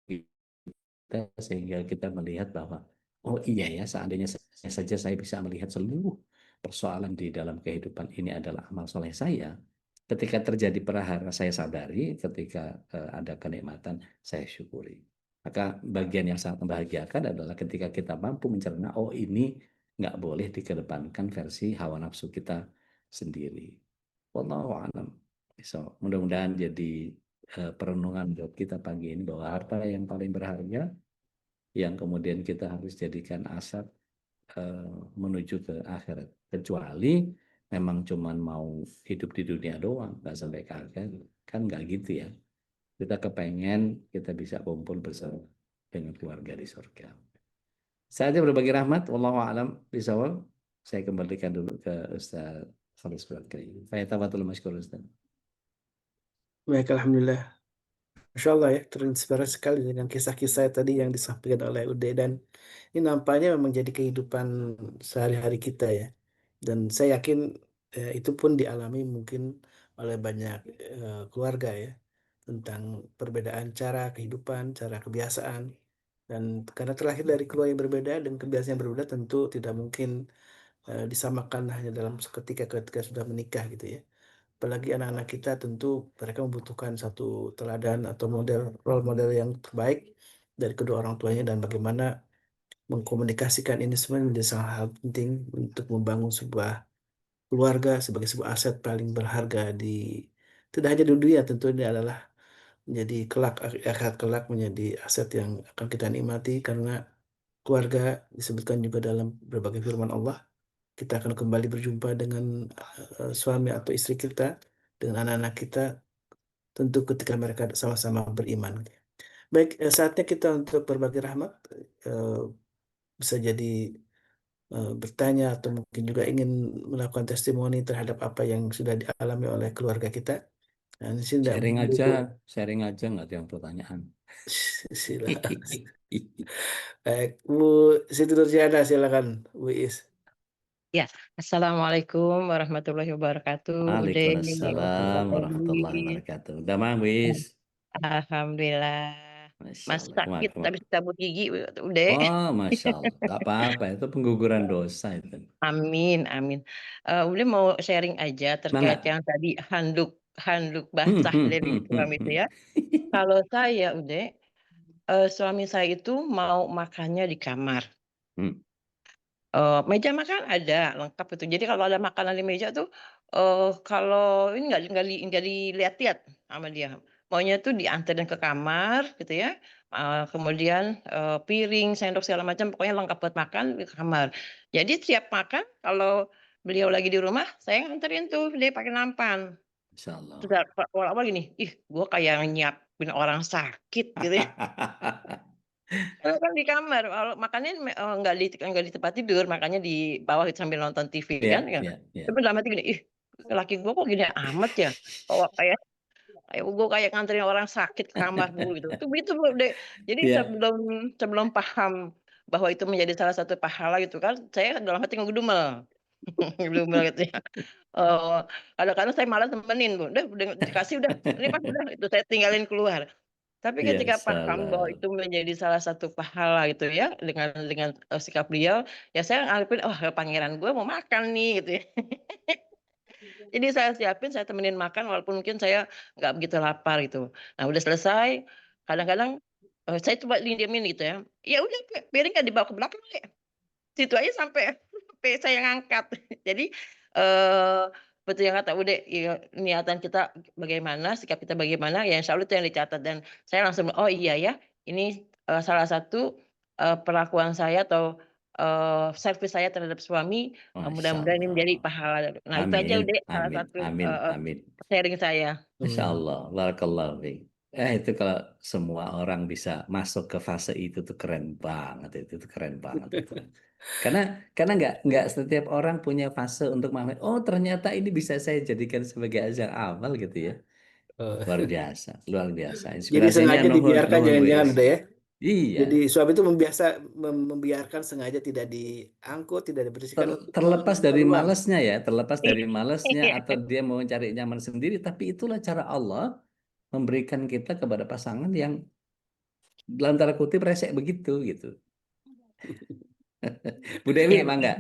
kita, sehingga kita melihat bahwa oh iya ya, seandainya saja saya bisa melihat seluruh persoalan di dalam kehidupan ini adalah amal soleh saya. Ketika terjadi prahara saya sadari, ketika ada kenikmatan saya syukuri. Maka bagian yang sangat membahagiakan adalah ketika kita mampu mencerna, oh ini nggak boleh dikedepankan versi hawa nafsu kita sendiri. Wallahu a'lam. So, mudah-mudahan jadi perenungan buat kita pagi ini bahwa harta yang paling berharga yang kemudian kita harus jadikan asap menuju ke akhirat. Kecuali memang cuman mau hidup di dunia doang, nggak sampai ke akhirat. Kan nggak gitu ya. Kita kepengen kita bisa kumpul bersama dengan keluarga di surga. Saatnya berbagi rahmat. Wallahu a'lam bishawab. Saya kembalikan dulu ke Ustaz Khalis Bakri. Fayatafatul masykur Ustaz. Baik, alhamdulillah. Masya Allah ya, terinspirasi sekali dengan kisah-kisah tadi yang disampaikan oleh Ude, dan ini nampaknya memang jadi kehidupan sehari-hari kita ya. Dan saya yakin itu pun dialami mungkin oleh banyak keluarga ya, tentang perbedaan cara kehidupan, cara kebiasaan. Dan karena terlahir dari keluarga yang berbeda dan kebiasaan yang berbeda, tentu tidak mungkin disamakan hanya dalam seketika ketika sudah menikah gitu ya. Apalagi anak-anak kita, tentu mereka membutuhkan satu teladan atau role model yang terbaik dari kedua orang tuanya, dan bagaimana mengkomunikasikan ini semua menjadi sangat hal penting untuk membangun sebuah keluarga sebagai sebuah aset paling berharga di, tidak hanya di dunia, tentu ini adalah menjadi kelak, akhirat kelak menjadi aset yang akan kita nikmati, karena keluarga disebutkan juga dalam berbagai firman Allah. Kita akan kembali berjumpa dengan suami atau istri kita, dengan anak-anak kita, tentu ketika mereka sama-sama beriman. Baik, saatnya kita untuk berbagi rahmat. Eh, Bisa jadi bertanya atau mungkin juga ingin melakukan testimoni terhadap apa yang sudah dialami oleh keluarga kita. Nah, di sini tidak Sharing aja nggak ada yang pertanyaan. silakan. Baik, Bu Siti Nurjana, silakan, Bu Is. Ya, Assalamualaikum warahmatullahi wabarakatuh. Waalaikumsalam Bapak warahmatullahi Ibu. wabarakatuh. Udah mang, Wis? Alhamdulillah. Masya Mas Allah. sakit habis cabut gigi udah. Oh, Masya Allah. Gak apa-apa. Itu pengguguran dosa itu. Amin, amin. Udah mau sharing aja terkait Mangga. yang tadi handuk basah dari suami itu ya. Kalau saya udah suami saya itu mau makannya di kamar. Meja makan ada, lengkap itu. Jadi kalau ada makanan di meja tuh, kalau ini nggak dilihat-lihat sama dia. Maunya tuh dianterin ke kamar gitu ya, kemudian, piring, sendok, segala macam pokoknya lengkap buat makan di kamar. Jadi tiap makan kalau beliau lagi di rumah, saya nganterin tuh dia pakai nampan. Masya Allah. Terus awal-awal gini, "Ih, gua kayak nyiapin orang sakit," gitu ya. Karena kan di kamar, kalau makannya nggak di tempat tidur, makannya di bawah gitu sambil nonton TV kan ya. Tapi dalam hati gini, "Ih, laki gua kok gini amat ya?" Kok kayak kayak gua kayak nganterin orang sakit ke kamar mulu gitu. Itu begitu Bu, Dek. Jadi sebelum sebelum paham bahwa itu menjadi salah satu pahala gitu kan, saya dalam hati ngedumel. Belum banget ya. Kadang-kadang saya malah temenin, Bu, udah dikasih udah, ini Pak udah, itu saya tinggalin keluar. Tapi Ya ketika paham bahwa salam. itu menjadi salah satu pahala gitu ya, dengan sikap beliau, ya saya nganggepin, "Oh, pangeran gue mau makan nih," gitu ya. Jadi saya siapin, saya temenin makan walaupun mungkin saya nggak begitu lapar gitu. Nah udah selesai, kadang-kadang, saya coba didiemin gitu ya, ya udah piring nggak dibawa ke belakang, Kek. Situ aja sampai sampai saya ngangkat. Jadi, eee, seperti yang kata Ude, ya niatan kita bagaimana, sikap kita bagaimana, ya insya Allah itu yang dicatat dan saya langsung, "Oh iya ya, ini, salah satu, perlakuan saya atau, servis saya terhadap suami, Masya mudah-mudahan ini menjadi Allah. pahala." Nah itu aja Amin, Ude salah amin, satu, amin, amin. sharing saya. Masya Amin. Allah, barakallahu fiik. Itu kalau semua orang bisa masuk ke fase itu tuh keren banget itu keren banget itu. Karena nggak setiap orang punya fase untuk memahami. Oh ternyata ini bisa saya jadikan sebagai ajang amal gitu ya. Eh, Luar biasa, luar biasa. Jadi Inspirasinya sengaja nuhun dibiarkan nuhun jangan-jangan wiris. udah ya. Iya. Jadi suami itu membiarkan sengaja tidak diangkut, tidak dibersihkan untuk Terlepas membuka dari ruang. malesnya ya, terlepas dari malesnya Iya. atau dia mau cari nyaman sendiri, tapi itulah cara Allah memberikan kita kepada pasangan yang dalam tanda kutip resek begitu gitu. Bu Dewi, Ya, mangga.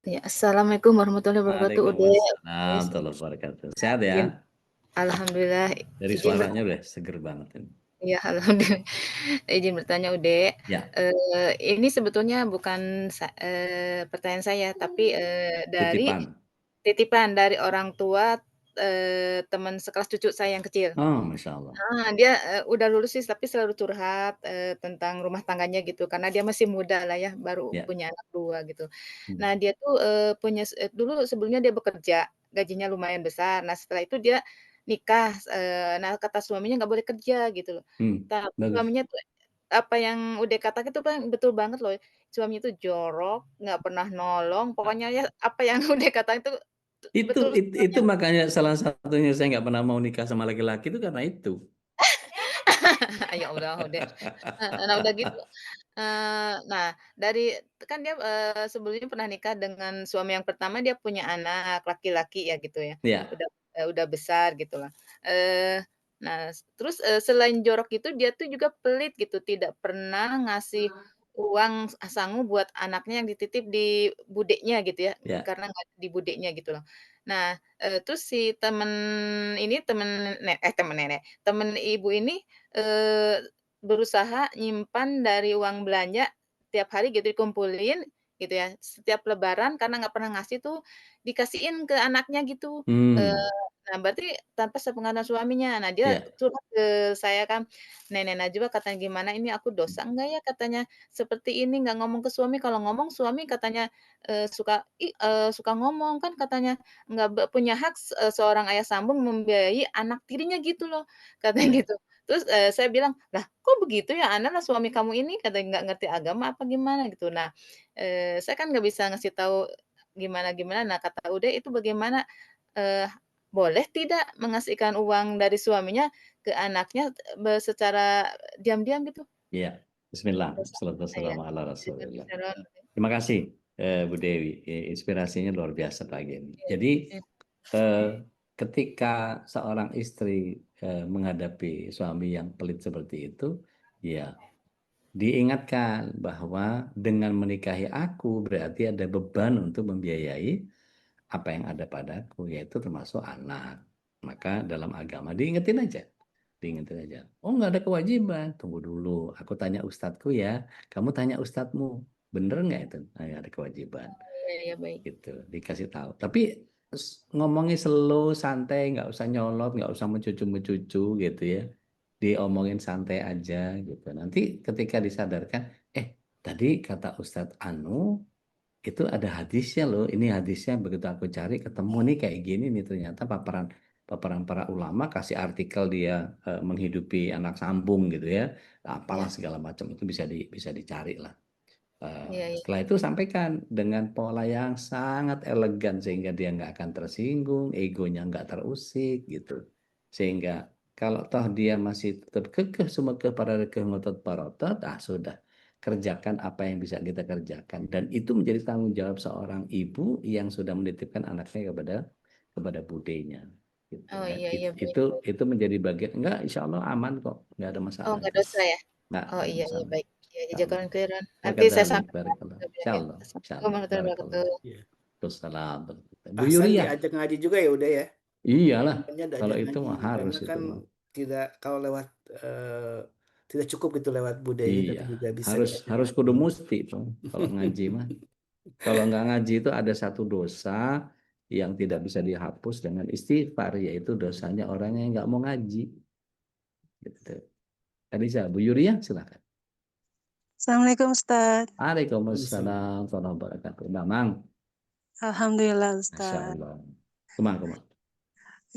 ya. Assalamualaikum warahmatullahi wabarakatuh. Ude, Waalaikumsalam warahmatullahi wabarakatuh. Sehat ya? izin, alhamdulillah, Dari izin suaranya udah seger banget ini. ya alhamdulillah. Izin bertanya, Ude. Ya, Ini sebetulnya bukan pertanyaan saya, tapi dari titipan. titipan dari orang tua teman sekelas cucu saya yang kecil. Oh, Masya Allah. Dia, udah lulus sih, tapi selalu curhat, tentang rumah tangganya gitu, karena dia masih muda lah ya, baru Ya. punya anak 2 gitu. Hmm. Nah, dia tuh, dulu sebelumnya dia bekerja, gajinya lumayan besar. Nah, setelah itu dia nikah, nah kata suaminya nggak boleh kerja gitu loh. Tapi Bagus. suaminya tuh apa yang udah katakan itu kan betul banget loh, suaminya itu jorok, nggak pernah nolong, pokoknya ya apa yang udah katakan itu Itu, betul itu, semuanya. itu makanya salah satunya saya nggak pernah mau nikah sama laki-laki itu karena itu. Ya Allah, udah nah udah gitu, nah dari kan dia, sebelumnya pernah nikah dengan suami yang pertama dia punya anak laki-laki ya gitu ya, Ya, udah besar gitulah, nah terus, selain jorok itu dia tuh juga pelit gitu, tidak pernah ngasih uang sangu buat anaknya yang dititip di budeknya gitu ya, ya, karena nggak di budeknya gitu loh. Nah, terus si temen nenek, temen ibu ini berusaha nyimpan dari uang belanja tiap hari gitu dikumpulin gitu ya, setiap lebaran karena nggak pernah ngasih tuh dikasihin ke anaknya gitu, eee, hmm, nah berarti tanpa sepengetahuan suaminya. Nah dia ya, curhat ke saya kan, "Nenek Najwa," katanya, "gimana ini aku dosa enggak ya?" katanya, "seperti ini nggak ngomong ke suami, kalau ngomong suami," katanya, "suka ngomong kan," katanya, "nggak punya hak seorang ayah sambung membiayai anak tirinya," gitu loh, katanya ya, gitu. Terus, saya bilang, "Lah kok begitu ya? Ana lah suami kamu ini," katanya, "nggak ngerti agama apa gimana?" gitu. Nah, saya kan nggak bisa ngasih tahu gimana-gimana. Nah kata Ude itu bagaimana, eee, boleh tidak mengasihkan uang dari suaminya ke anaknya, secara diam-diam gitu? ya. Bismillah. Dosa Salatu iya, wassalamu ala Rasulillah. iya, Terima kasih, Bu Dewi. Inspirasinya luar biasa pagi ini. Jadi, iya, eh, ketika seorang istri menghadapi suami yang pelit seperti itu, ya diingatkan bahwa dengan menikahi aku berarti ada beban untuk membiayai apa yang ada padaku, yaitu termasuk anak. Maka dalam agama diingetin aja. Oh nggak ada kewajiban, tunggu dulu. Aku tanya ustadku ya, kamu tanya ustadmu, bener nggak itu? Nah, nggak ada kewajiban, iya, iya, baik. gitu. Dikasih tahu. Tapi ngomongnya slow, santai, nggak usah nyolot, nggak usah mencucu-mencucu gitu ya. Diomongin santai aja gitu. Nanti ketika disadarkan, tadi kata Ustadz Anu itu ada hadisnya loh. Ini hadisnya begitu aku cari ketemu nih kayak gini nih ternyata paparan paparan para ulama kasih artikel dia menghidupi anak sambung gitu ya. Apalah Iya, segala macam itu bisa dicari lah. iya, iya, Setelah itu sampaikan dengan pola yang sangat elegan sehingga dia nggak akan tersinggung, egonya nggak terusik gitu. Sehingga kalau toh dia masih tetap kekeh sumekeh para rekeh ngotot parotot, sudah kerjakan apa yang bisa kita kerjakan, dan itu menjadi tanggung jawab seorang ibu yang sudah menitipkan anaknya kepada budenya gitu Oh, kan. iya iya, baik baik. Itu menjadi bagian, enggak, insya Allah aman kok, enggak ada Oh, masalah nggak itu, dosa ya? Oh, enggak ada iya iya, masalah, baik. Ya, insya Allah. jazakallahu khairan. Ya Nanti saya kadzalik, sampaikan barakallah, ke insya beliau ya. Allah, insya Assalamualaikum Allah, warahmatullahi barakallah. wabarakatuh. Ya. Wassalam. Bu Asal Yuria, diajak ngaji juga ya udah ya. iyalah, Temannya kalau diajak itu ngaji mah harus karena itu kan mah. tidak kalau lewat tidak cukup gitu lewat budaya, Iya, tapi juga bisa harus diajak harus ngaji. kudu musti tuh kalau ngaji mah. Kalau nggak ngaji itu ada satu dosa yang tidak bisa dihapus dengan istighfar, yaitu dosanya orang yang nggak mau ngaji. Gitu. Elisa, Bu Yuria, silakan. Assalamualaikum Ustaz. Waalaikumsalam warahmatullahi wabarakatuh. Mamang, Alhamdulillah Masya Ustaz. Allah. Kemang.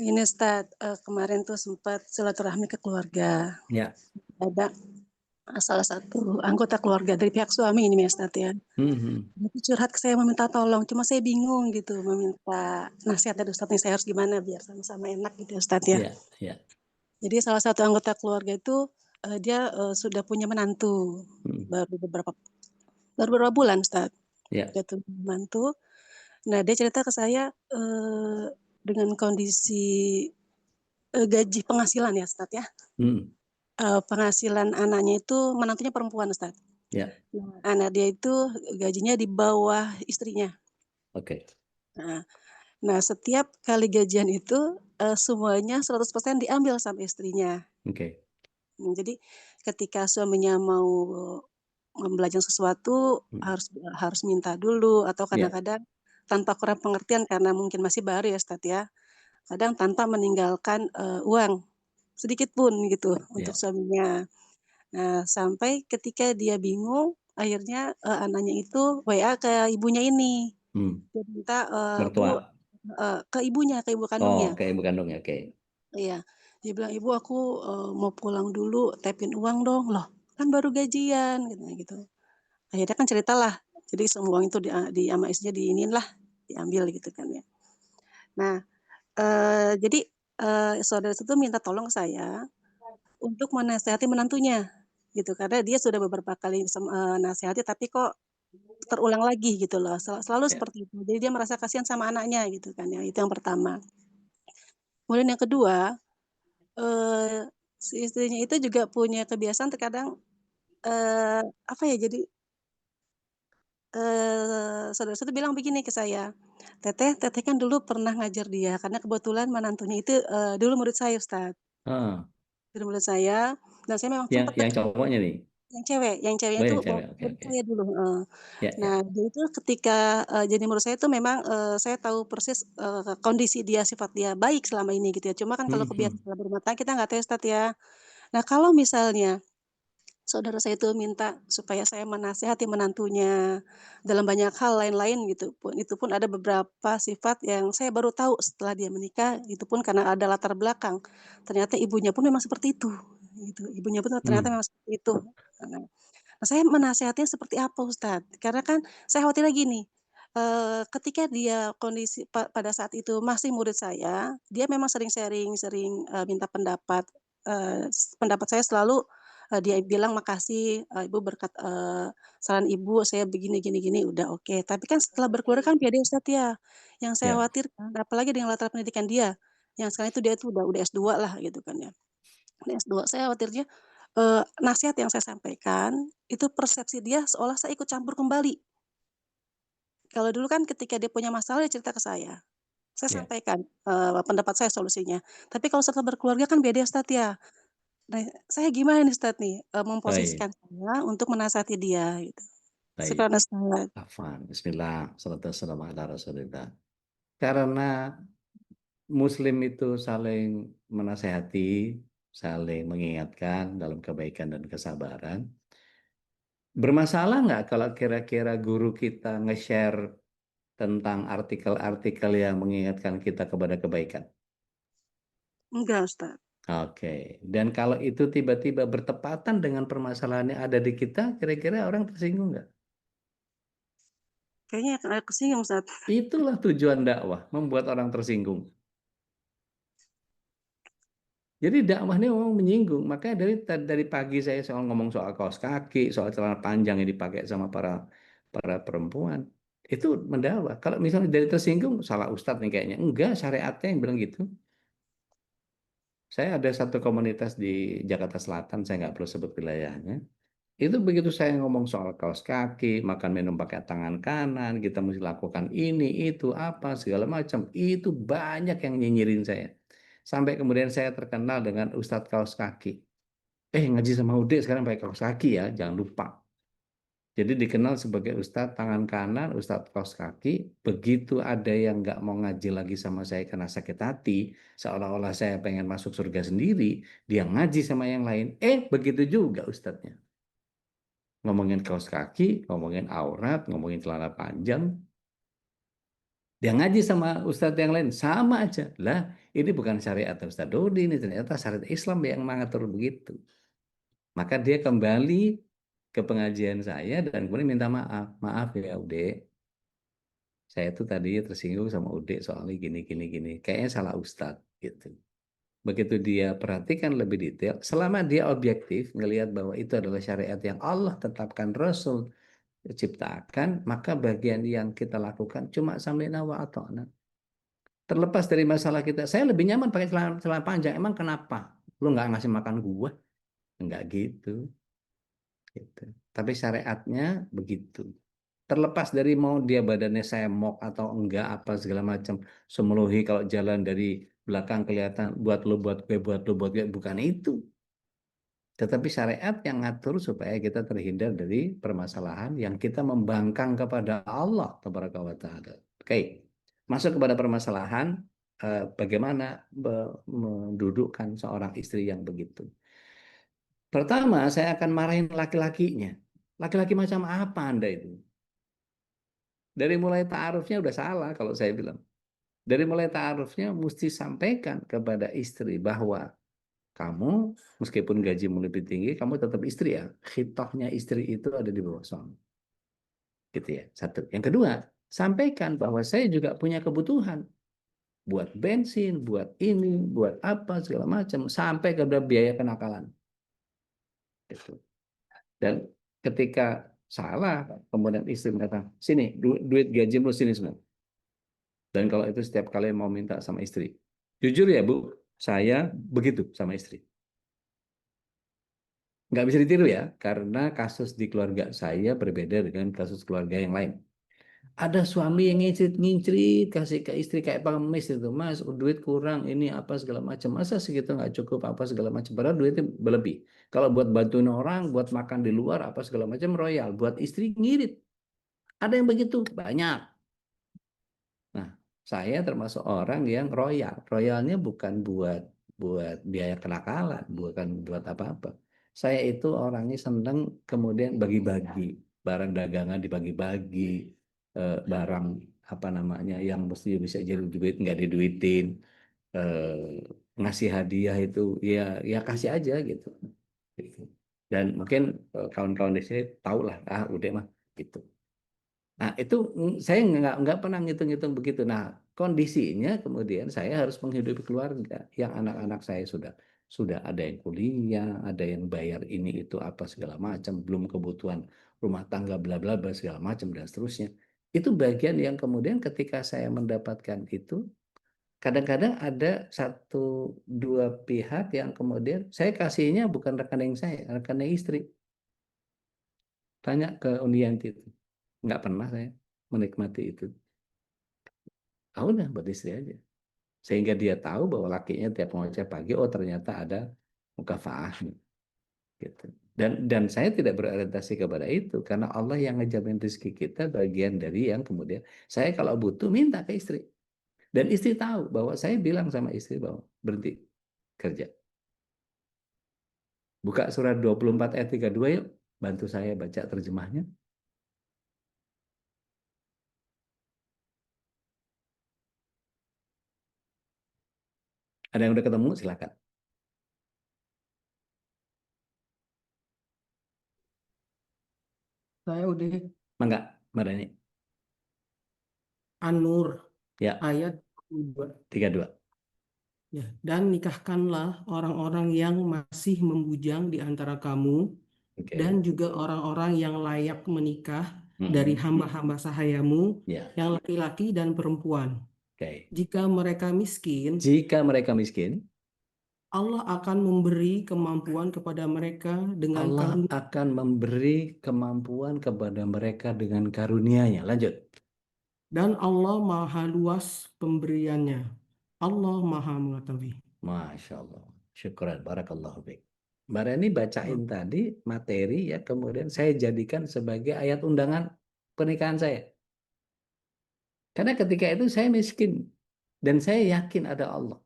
Ini Ustaz, kemarin tuh sempat silaturahmi ke keluarga. Ya. Ada salah satu anggota keluarga dari pihak suami ini ya Ustaz ya. Dia curhat ke saya meminta tolong, cuma saya bingung gitu meminta nasihat dari Ustaz nih, saya harus gimana biar sama-sama enak gitu ya Ustaz ya. Ya. Jadi salah satu anggota keluarga itu dia sudah punya menantu baru beberapa bulan Ustaz. Ya. Dia tuh menantu. Nah, dia cerita ke saya dengan kondisi gaji penghasilan ya, Ustaz ya. Penghasilan anaknya itu menantunya perempuan, Ustaz. Ya. Nah, anak dia itu gajinya di bawah istrinya. Oke. Nah, setiap kali gajian itu semuanya 100% diambil sama istrinya. Oke. Jadi ketika suaminya mau membelanja sesuatu harus minta dulu, atau kadang-kadang tanpa kurang pengertian karena mungkin masih baru ya Ustaz ya. Kadang tanpa meninggalkan uang sedikit pun gitu untuk suaminya. Nah, sampai ketika dia bingung, akhirnya anaknya itu WA ke ibunya ini. Dia minta Bu, ke ibunya, ke ibu kandungnya. Oh, ke ibu kandungnya, oke. Iya. Dia bilang, "Ibu, aku mau pulang dulu, tapin uang dong." Loh, kan baru gajian gitu. Akhirnya kan ceritalah. Jadi semua uang itu di sama istrinya diiniin lah, diambil gitu kan ya. Nah, jadi saudara itu minta tolong ke saya untuk menasihati menantunya gitu, karena dia sudah beberapa kali nasihati tapi kok terulang lagi gitu loh, selalu seperti itu. Jadi dia merasa kasihan sama anaknya gitu kan ya, itu yang pertama. Kemudian yang kedua, si istrinya itu juga punya kebiasaan terkadang apa ya, jadi saudara saya tuh bilang begini ke saya, "Teteh kan dulu pernah ngajar dia," karena kebetulan menantunya itu dulu murid saya Ustaz. Dulu murid saya, dan saya memang sempat Yang dekat. cowoknya nih? Yang ceweknya Oh, itu yang cewek, murid oke. saya dulu, heeh. Ya. Nah, dia itu ketika jadi murid saya itu memang saya tahu persis kondisi dia, sifat dia baik selama ini gitu ya. Cuma kan kalau kebiasaan dalam berumah tangga kita nggak tahu ya Ustaz ya. Nah, kalau misalnya saudara saya itu minta supaya saya menasihati menantunya dalam banyak hal lain-lain gitu pun, itu pun ada beberapa sifat yang saya baru tahu setelah dia menikah, itu pun karena ada latar belakang. Ternyata ibunya pun memang seperti itu, gitu. Ibunya pun ternyata memang seperti itu. Nah, saya menasihatinya seperti apa Ustaz? Karena kan saya khawatirnya gini, ketika dia kondisi pada saat itu masih murid saya, dia memang sering sharing, sering minta pendapat, pendapat saya selalu dia bilang, "Makasih, Ibu berkat saran Ibu saya begini gini gini," udah oke. Tapi kan setelah berkeluarga kan beda ya Ustaz ya. Yang saya khawatirkan apalagi dengan latar pendidikan dia, yang sekarang itu dia itu udah S2 lah gitu kan ya. Udah S2, saya khawatirnya nasihat yang saya sampaikan, itu persepsi dia seolah saya ikut campur kembali. Kalau dulu kan ketika dia punya masalah dia cerita ke saya sampaikan pendapat saya, solusinya. Tapi kalau setelah berkeluarga kan beda ya Ustaz ya. Nah, saya gimana nih Ustaz nih, memposisikan saya untuk menasihati dia gitu. Baik. Syukran Ustaz. Afwan. Bismillah. Salatu wassalamu ala Rasulillah. Karena Muslim itu saling menasehati, saling mengingatkan dalam kebaikan dan kesabaran. Bermasalah nggak kalau kira-kira guru kita nge-share tentang artikel-artikel yang mengingatkan kita kepada kebaikan? Enggak Ustaz. Oke. Dan kalau itu tiba-tiba bertepatan dengan permasalahan yang ada di kita, kira-kira orang tersinggung nggak? Kayaknya kesinggung Ustaz. Itulah tujuan dakwah, membuat orang tersinggung. Jadi dakwah ini memang menyinggung. Makanya dari pagi saya soal ngomong soal kaos kaki, soal celana panjang yang dipakai sama para para perempuan. Itu mendakwah. Kalau misalnya dari tersinggung, salah ustadz nih kayaknya. Enggak, syariatnya yang bilang gitu. Saya ada satu komunitas di Jakarta Selatan, saya nggak perlu sebut wilayahnya. Itu begitu saya ngomong soal kaos kaki, makan minum pakai tangan kanan, kita mesti lakukan ini, itu, apa, segala macam. Itu banyak yang nyinyirin saya. Sampai kemudian saya terkenal dengan Ustadz kaos kaki. Ngaji sama Ude sekarang pakai kaos kaki ya, jangan lupa. Jadi dikenal sebagai Ustadz tangan kanan, Ustadz kaos kaki. Begitu ada yang nggak mau ngaji lagi sama saya karena sakit hati, seolah-olah saya pengen masuk surga sendiri, dia ngaji sama yang lain. Begitu juga Ustadznya. Ngomongin kaos kaki, ngomongin aurat, ngomongin celana panjang. Dia ngaji sama Ustadz yang lain, sama aja. Lah, ini bukan syariat Ustadz Dodi, ini ternyata syariat Islam yang mengatur begitu. Maka dia kembali ke pengajian saya dan kemudian minta maaf. Maaf ya Ude, saya tuh tadi tersinggung sama Ude soalnya gini, gini, gini. Kayaknya salah Ustadz gitu. Begitu dia perhatikan lebih detail, selama dia objektif, ngelihat bahwa itu adalah syariat yang Allah tetapkan, Rasul ciptakan, maka bagian yang kita lakukan cuma sami'na wa ata'na. Terlepas dari masalah kita, saya lebih nyaman pakai celana, celana panjang. Emang kenapa? Lu nggak ngasih makan gua? Enggak gitu. Gitu. Tapi syariatnya begitu. Terlepas dari mau dia badannya semok atau enggak, apa segala macam, semeluhi kalau jalan dari belakang kelihatan buat lo, buat gue, buat lo, buat gue, bukan itu. Tetapi syariat yang ngatur supaya kita terhindar dari permasalahan yang kita membangkang kepada Allah Tabaraka wa Ta'ala. Oke, masuk kepada permasalahan bagaimana mendudukkan seorang istri yang begitu. Pertama, saya akan marahin laki-lakinya. Laki-laki macam apa Anda itu? Dari mulai ta'arufnya udah salah kalau saya bilang. Dari mulai ta'arufnya mesti sampaikan kepada istri bahwa kamu meskipun gajimu lebih tinggi, kamu tetap istri ya. Khitohnya istri itu ada di bawah suami. Gitu ya. Satu. Yang kedua, sampaikan bahwa saya juga punya kebutuhan. Buat bensin, buat ini, buat apa, segala macam. Sampai kepada biaya kenakalan. Gitu. Dan ketika salah, kemudian istri mengatakan, sini, duit gajimu sini semua. Dan kalau itu setiap kali mau minta sama istri. Jujur ya Bu, saya begitu sama istri. Nggak bisa ditiru ya, karena kasus di keluarga saya berbeda dengan kasus keluarga yang lain. Ada suami yang ngincrit, kasih ke istri kayak pengemis itu, Mas, duit kurang, ini apa segala macam. Masa segitu nggak cukup apa segala macam. Padahal duitnya berlebih. Kalau buat bantuin orang, buat makan di luar apa segala macam royal. Buat istri ngirit. Ada yang begitu, banyak. Nah, saya termasuk orang yang royal. Royalnya bukan buat buat biaya kenakalan, bukan buat apa-apa. Saya itu orangnya senang kemudian bagi-bagi barang dagangan dibagi-bagi, barang apa namanya yang mesti bisa jadi duit nggak diduitin, ngasih hadiah itu ya ya kasih aja gitu. Dan mungkin kawan-kawan di sini tahu lah, udah mah gitu. Nah, itu saya nggak pernah ngitung-ngitung begitu. Nah, kondisinya kemudian saya harus menghidupi keluarga yang anak-anak saya sudah ada yang kuliah, ada yang bayar ini itu apa segala macam, belum kebutuhan rumah tangga bla bla bla segala macam dan seterusnya. Itu bagian yang kemudian ketika saya mendapatkan itu, kadang-kadang ada satu dua pihak yang kemudian saya kasihnya bukan rekening saya, rekening istri. Tanya ke Unianti itu. Nggak pernah saya menikmati itu. Udah buat istri aja. Sehingga dia tahu bahwa lakinya tiap ngoceh pagi, oh ternyata ada mukafaah. Gitu. Dan saya tidak berorientasi kepada itu. Karena Allah yang ngejamin rezeki kita bagian dari yang kemudian. Saya kalau butuh minta ke istri. Dan istri tahu bahwa saya bilang sama istri bahwa berhenti kerja. Buka surat 24 ayat 32 yuk. Bantu saya baca terjemahnya. Ada yang udah ketemu silakan. Saya udah Mangga, Mbak Dani. An-Nur Ya, ayat 2. 32. Ya, dan nikahkanlah orang-orang yang masih membujang di antara kamu Oke. dan juga orang-orang yang layak menikah dari hamba-hamba sahayamu Ya, yang laki-laki dan perempuan. oke. Jika mereka miskin, Jika mereka miskin, Allah akan memberi kemampuan kepada mereka dengan Allah karunia akan memberi kemampuan kepada mereka dengan karunia-Nya. Lanjut. dan Allah maha luas pemberiannya. Allah maha mengetahui. Masya Allah. Syukran. Barakallahu fiik. Mbak Reni bacain tadi materi ya, kemudian saya jadikan sebagai ayat undangan pernikahan saya. Karena ketika itu saya miskin dan saya yakin ada Allah.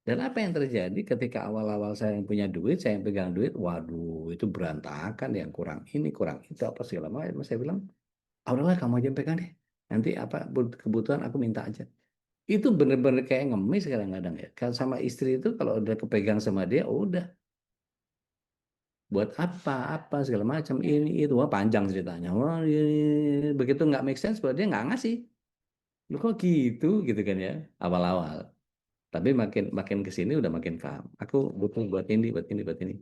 Dan apa yang terjadi ketika awal-awal saya yang punya duit, saya yang pegang duit, waduh itu berantakan, yang kurang ini, kurang itu, apa segala macam. Saya bilang, ah, udahlah kamu aja yang pegang deh. Nanti apa kebutuhan aku minta aja. Itu bener-bener kayak ngemis kadang-kadang ya. Kalau sama istri itu kalau udah kepegang sama dia, oh udah. Buat apa segala macam, ini itu. Wah panjang ceritanya. Wah, begitu nggak make sense, buat dia nggak ngasih. Lu kok gitu kan ya, awal-awal. Tapi makin makin ke sini udah makin paham. Aku butuh buat ini, buat ini, buat ini.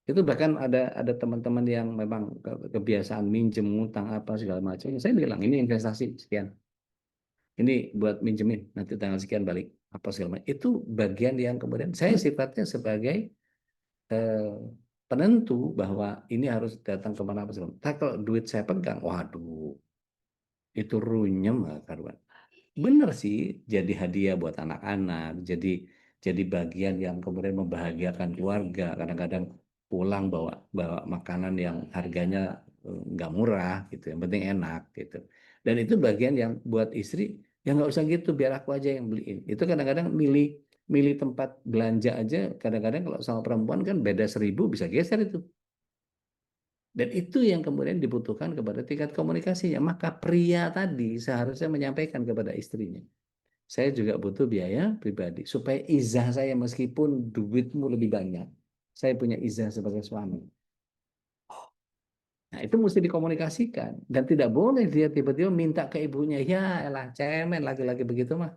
Itu bahkan ada teman-teman yang memang kebiasaan minjem, ngutang apa segala macam. Saya bilang ini investasi sekian. Ini buat minjemin, nanti tanggal sekian balik apa segala macam. Itu bagian yang kemudian saya sifatnya sebagai penentu bahwa ini harus datang kemana apa segala macam. Tapi kalau duit saya pegang, waduh, itu runyem karuan. Bener sih, jadi hadiah buat anak-anak, jadi bagian yang kemudian membahagiakan keluarga. Kadang-kadang pulang bawa makanan yang harganya nggak murah gitu, yang penting enak gitu. Dan itu bagian yang buat istri, ya nggak usah gitu, biar aku aja yang beliin. Itu kadang-kadang milih tempat belanja aja, kadang-kadang kalau sama perempuan kan beda 1.000 bisa geser itu. Dan itu yang kemudian dibutuhkan kepada tingkat komunikasinya. Maka pria tadi seharusnya menyampaikan kepada istrinya, saya juga butuh biaya pribadi supaya izah saya meskipun duitmu lebih banyak, saya punya izah sebagai suami. Nah itu mesti dikomunikasikan dan tidak boleh dia tiba-tiba minta ke ibunya, ya elah cemen laki-laki begitu mah.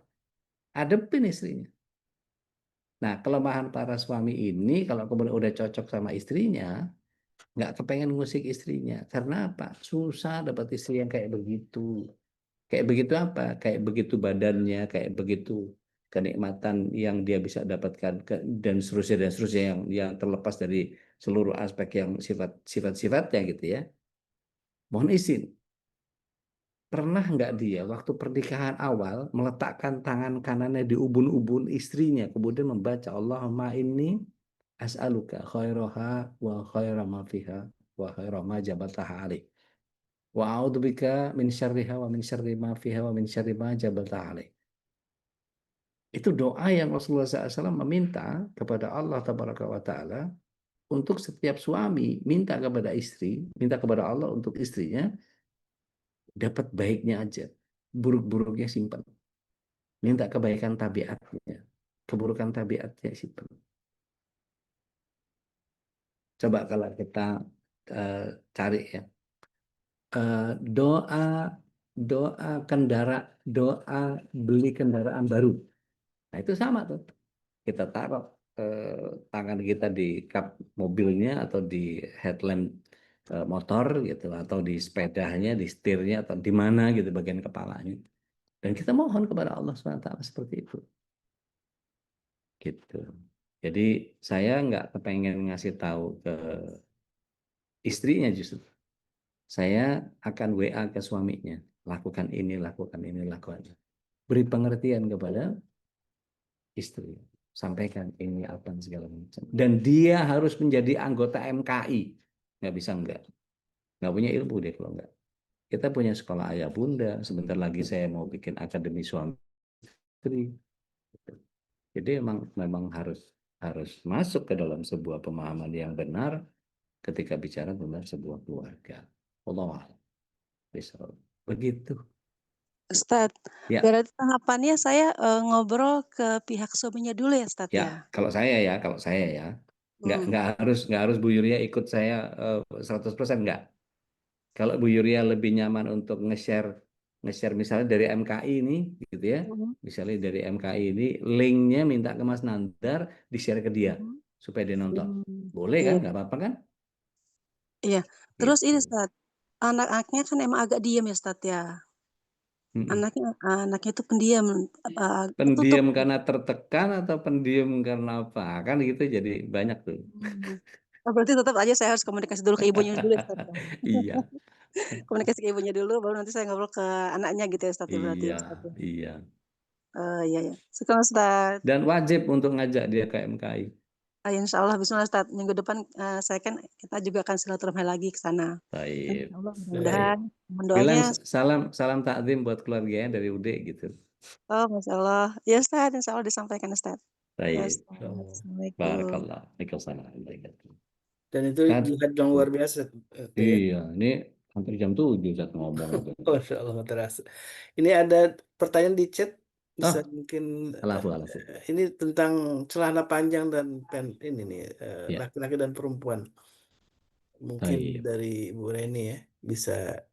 Adepin istrinya. Nah kelemahan para suami ini kalau kemudian udah cocok sama istrinya, nggak kepengen ngusik istrinya. Karena apa? Susah dapat istri yang kayak begitu. Kayak begitu apa? Kayak begitu badannya, kayak begitu kenikmatan yang dia bisa dapatkan dan seterusnya yang terlepas dari seluruh aspek yang sifat-sifatnya gitu ya. Mohon izin, pernah nggak dia waktu pernikahan awal meletakkan tangan kanannya di ubun-ubun istrinya, kemudian membaca Allahumma inni as'aluka khairaha wa khaira ma fiha wa khaira ma jabaltaha alaih. Wa a'udzubika min syarriha wa min syarri ma fiha wa min syarri ma jabaltaha alaih. Itu doa yang Rasulullah SAW meminta kepada Allah Tabaraka wa Ta'ala untuk setiap suami, minta kepada istri, minta kepada Allah untuk istrinya, dapat baiknya aja, buruk-buruknya simpan. Minta kebaikan tabiatnya, keburukan tabiatnya simpan. Coba kalau kita cari ya, doa beli kendaraan baru. Nah itu sama tuh. Kita taruh tangan kita di kap mobilnya atau di headlamp motor gitu, atau di sepedanya, di setirnya, atau di mana gitu bagian kepalanya. Dan kita mohon kepada Allah SWT seperti itu. Gitu. Jadi saya nggak kepengen ngasih tahu ke istrinya, justru saya akan WA ke suaminya, lakukan ini, lakukan ini, lakukan ini. Beri pengertian kepada istri, sampaikan ini apa segala macam. Dan dia harus menjadi anggota MKI, nggak bisa nggak punya ilmu deh kalau nggak. Kita punya sekolah ayah bunda, sebentar lagi saya mau bikin akademi suami istri. Jadi memang harus masuk ke dalam sebuah pemahaman yang benar ketika bicara tentang sebuah keluarga. Allah bisa begitu. Ustadz, Ya. berarti tanggapannya saya ngobrol ke pihak suaminya dulu ya, Ustadz ya? Ya, kalau saya ya, nggak harus Bu Yuria ikut saya 100% nggak. Kalau Bu Yuria lebih nyaman untuk nge-share nge-share misalnya dari MKI ini, gitu ya. Mhm, Misalnya dari MKI ini, linknya minta ke Mas Nandar, di-share ke dia mhm. supaya dia nonton. Boleh Iya, kan? Nggak apa-apa kan? iya. Terus ini Gitu. Ustaz, anak-anaknya kan emang agak diam ya Ustaz ya. Mm-mm. Anaknya itu pendiam, tertutup. Pendiam karena tertekan atau pendiam karena apa? Kan gitu jadi banyak tuh. Oh, berarti tetap aja saya harus komunikasi dulu ke ibunya dulu ya Ustaz ya. Iya, Komunikasi ke ibunya dulu, baru nanti saya ngobrol ke anaknya gitu ya Ustaz ya berarti iya, ya Ustaz ya. iya. Iya ya. Sekarang Ustaz. Dan wajib untuk ngajak dia ke MKI. Insya Allah bismillah Ustaz. Minggu depan saya kan kita juga akan silaturahmi lagi ke sana. Dan Baik. insya Allah Baik. mudah-mudahan mohon Bilang doanya. salam salam takdim buat keluarganya dari Ude gitu. Oh, Masya Allah. Ya Ustaz, insya Allah disampaikan Ustaz. Ya Baik. Ustaz. Assalamualaikum. Barakallah. Waalaikumsalam. Dan itu Kan? jihad yang luar biasa. Ya. Iya, ini hampir jam 7 saat ngomong itu. Masya Allah, nggak terasa. Ini ada pertanyaan di chat, bisa Oh, mungkin alafu, alafu. ini tentang celana panjang dan ini nih Ya, laki-laki dan perempuan. Mungkin baik. dari Bu Reni ya bisa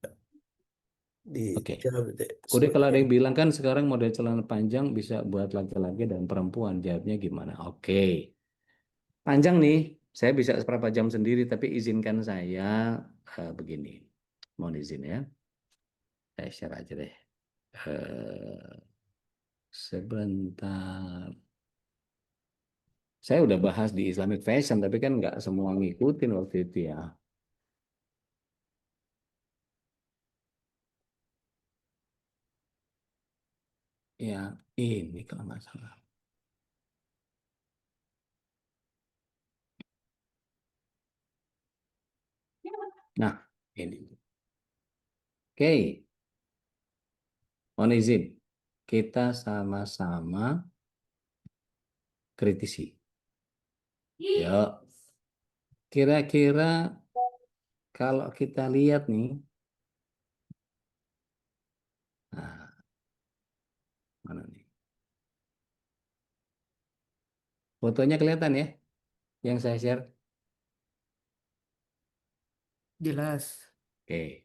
Oke. dijawab deh. Udah kalau ada Sebagai yang bilang kan sekarang model celana panjang bisa buat laki-laki dan perempuan. Jawabnya gimana? Oke. Panjang nih, saya bisa seberapa jam sendiri, tapi izinkan saya begini. Mohon izin ya. Saya share aja deh. Sebentar. Saya udah bahas di Islamic Fashion, tapi kan nggak semua ngikutin waktu itu ya. Ya, ini kalau nggak salah. Nah, ini. Oke, mohon izin. Kita sama-sama kritisi. Yuk, kira-kira kalau kita lihat nih, nah, mana nih? Fotonya kelihatan ya, yang saya share. Jelas. Oke.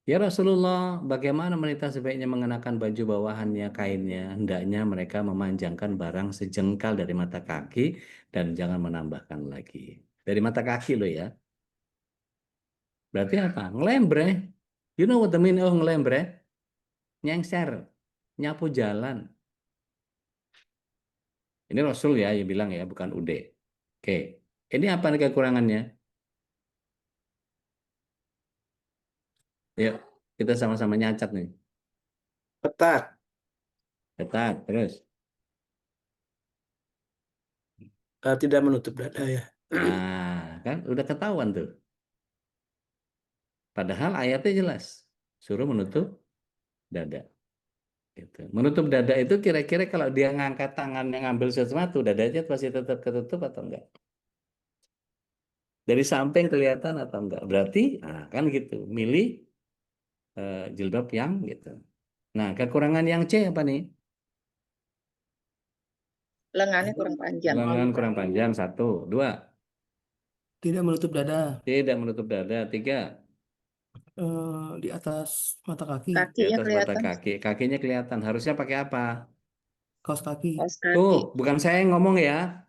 Ya Rasulullah, bagaimana wanita sebaiknya mengenakan baju bawahannya kainnya? Hendaknya mereka memanjangkan barang sejengkal dari mata kaki dan jangan menambahkan lagi. Dari mata kaki loh ya. Berarti apa? Ngelembre. You know what the meaning of ngelembre? Nyengser, nyapu jalan. Ini Rasul ya yang bilang ya, bukan Ude. Oke. Ini apa nih kekurangannya? Yuk, kita sama-sama nyacat nih. ketat, Ketat, terus. tidak menutup dada ya. Nah, kan udah ketahuan tuh. Padahal ayatnya jelas. Suruh menutup dada. Gitu. Menutup dada itu kira-kira kalau dia ngangkat tangan yang ngambil sesuatu, dadanya pasti tetap ketutup atau enggak? Dari samping kelihatan atau enggak? Berarti, nah kan gitu. Milih jilbab yang gitu. Nah, kekurangan yang C apa nih? Lengannya kurang panjang. Lengan kurang panjang, 1. 2, Tidak menutup dada. tidak menutup dada. 3, Di atas mata kaki. di Kakinya atas mata kelihatan. kaki. Kakinya kelihatan. Harusnya pakai apa? Kaos kaki. Kaos Tuh, kaki. bukan saya yang ngomong ya.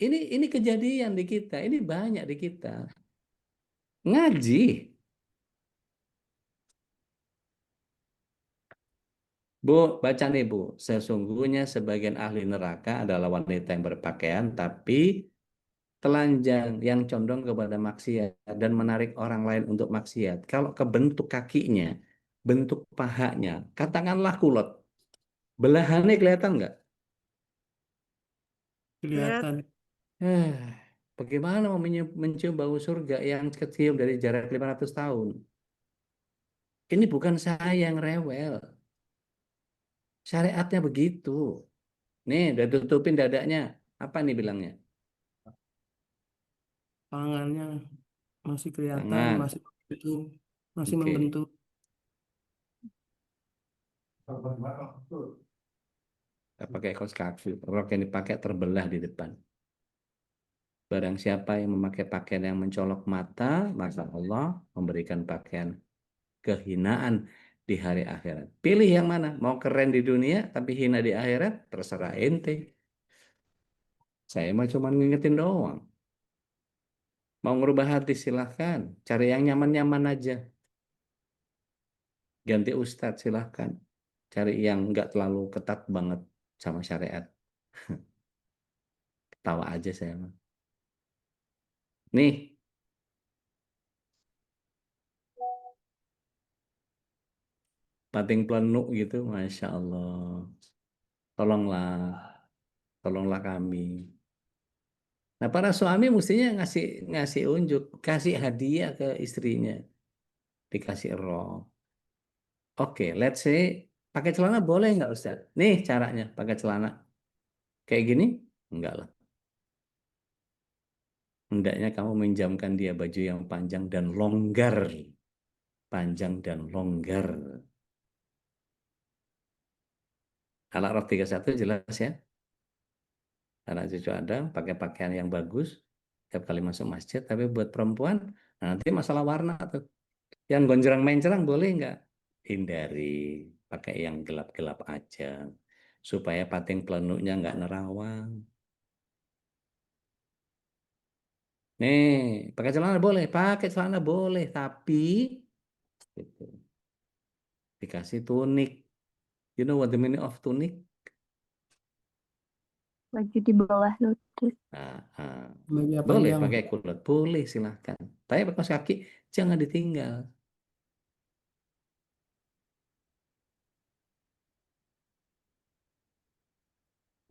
Ini kejadian di kita. Ini banyak di kita. Ngaji. Bu, baca nih Bu. Sesungguhnya sebagian ahli neraka adalah wanita yang berpakaian, tapi telanjang yang condong kepada maksiat dan menarik orang lain untuk maksiat. Kalau ke bentuk kakinya, bentuk pahanya, katakanlah kulot. Belahannya kelihatan nggak? Lihat. Kelihatan. Eh, bagaimana mau mencium bau surga yang kecium dari jarak 500 tahun? Ini bukan saya yang rewel. Syariatnya begitu. Nih, udah tutupin dadanya. Apa nih bilangnya? Tangannya masih kelihatan, Tangan. masih membentuk. Masih Oke. membentuk. Kita pakai kaos kaki. Rok yang dipakai terbelah di depan. Barang siapa yang memakai pakaian yang mencolok mata, maka Allah memberikan pakaian kehinaan di hari akhirat. Pilih yang mana? Mau keren di dunia tapi hina di akhirat? Terserah ente. Saya mah cuma ngingetin doang. Mau ngerubah hati silahkan. Cari yang nyaman-nyaman aja. Ganti ustadz silahkan. Cari yang nggak terlalu ketat banget sama syariat. Ketawa aja saya mah. Nih, pating pelenuk gitu, Masya Allah. Tolonglah, tolonglah kami. Nah, para suami mestinya ngasih ngasih unjuk, kasih hadiah ke istrinya, dikasih rok. Oke, let's say pakai celana boleh nggak Ustaz? Nih caranya pakai celana kayak gini? Enggak lah. Hendaknya kamu minjamkan dia baju yang panjang dan longgar. Panjang dan longgar. Al-A'raf 31 jelas ya. Anak cucu Adam pakai pakaian yang bagus tiap kali masuk masjid. Tapi buat perempuan, nah nanti masalah warna tuh. Yang gonjreng-mencerang boleh nggak? Hindari. Pakai yang gelap-gelap aja. Supaya pating pelenuknya nggak nerawang. Nih, pakai celana boleh, tapi gitu, dikasih tunik. You know what the meaning of tunik? Baju di bawah lutut. Meja Boleh panjang. pakai kulot, boleh silahkan. Tapi pakai kaos kaki jangan ditinggal.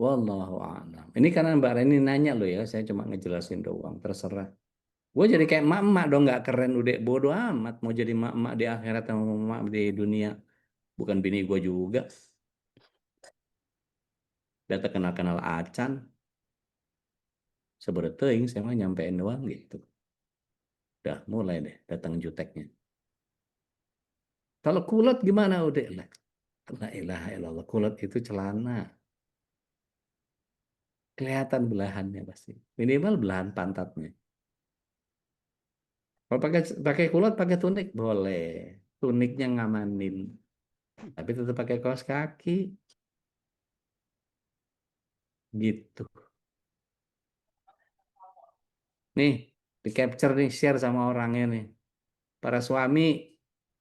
Wallahu a'lam. Ini karena Mbak Reni nanya loh ya, saya cuma ngejelasin doang, terserah. Gue jadi kayak emak-emak dong, nggak keren, udah bodo amat mau jadi emak-emak di akhirat sama emak di dunia. Bukan bini gue juga. Udah terkenal-kenal acan. Sebereteing saya mah nyampein doang gitu. Udah mulai deh datang juteknya. Kalau kulot gimana udah? La ilaha illallah, kulot itu celana. Kelihatan belahannya pasti. Minimal belahan pantatnya. Kalau pakai pakai kulot, pakai tunik boleh. Tuniknya ngamanin. Tapi tetap pakai kaos kaki. Gitu. Nih, di capture nih, share sama orangnya nih. Para suami,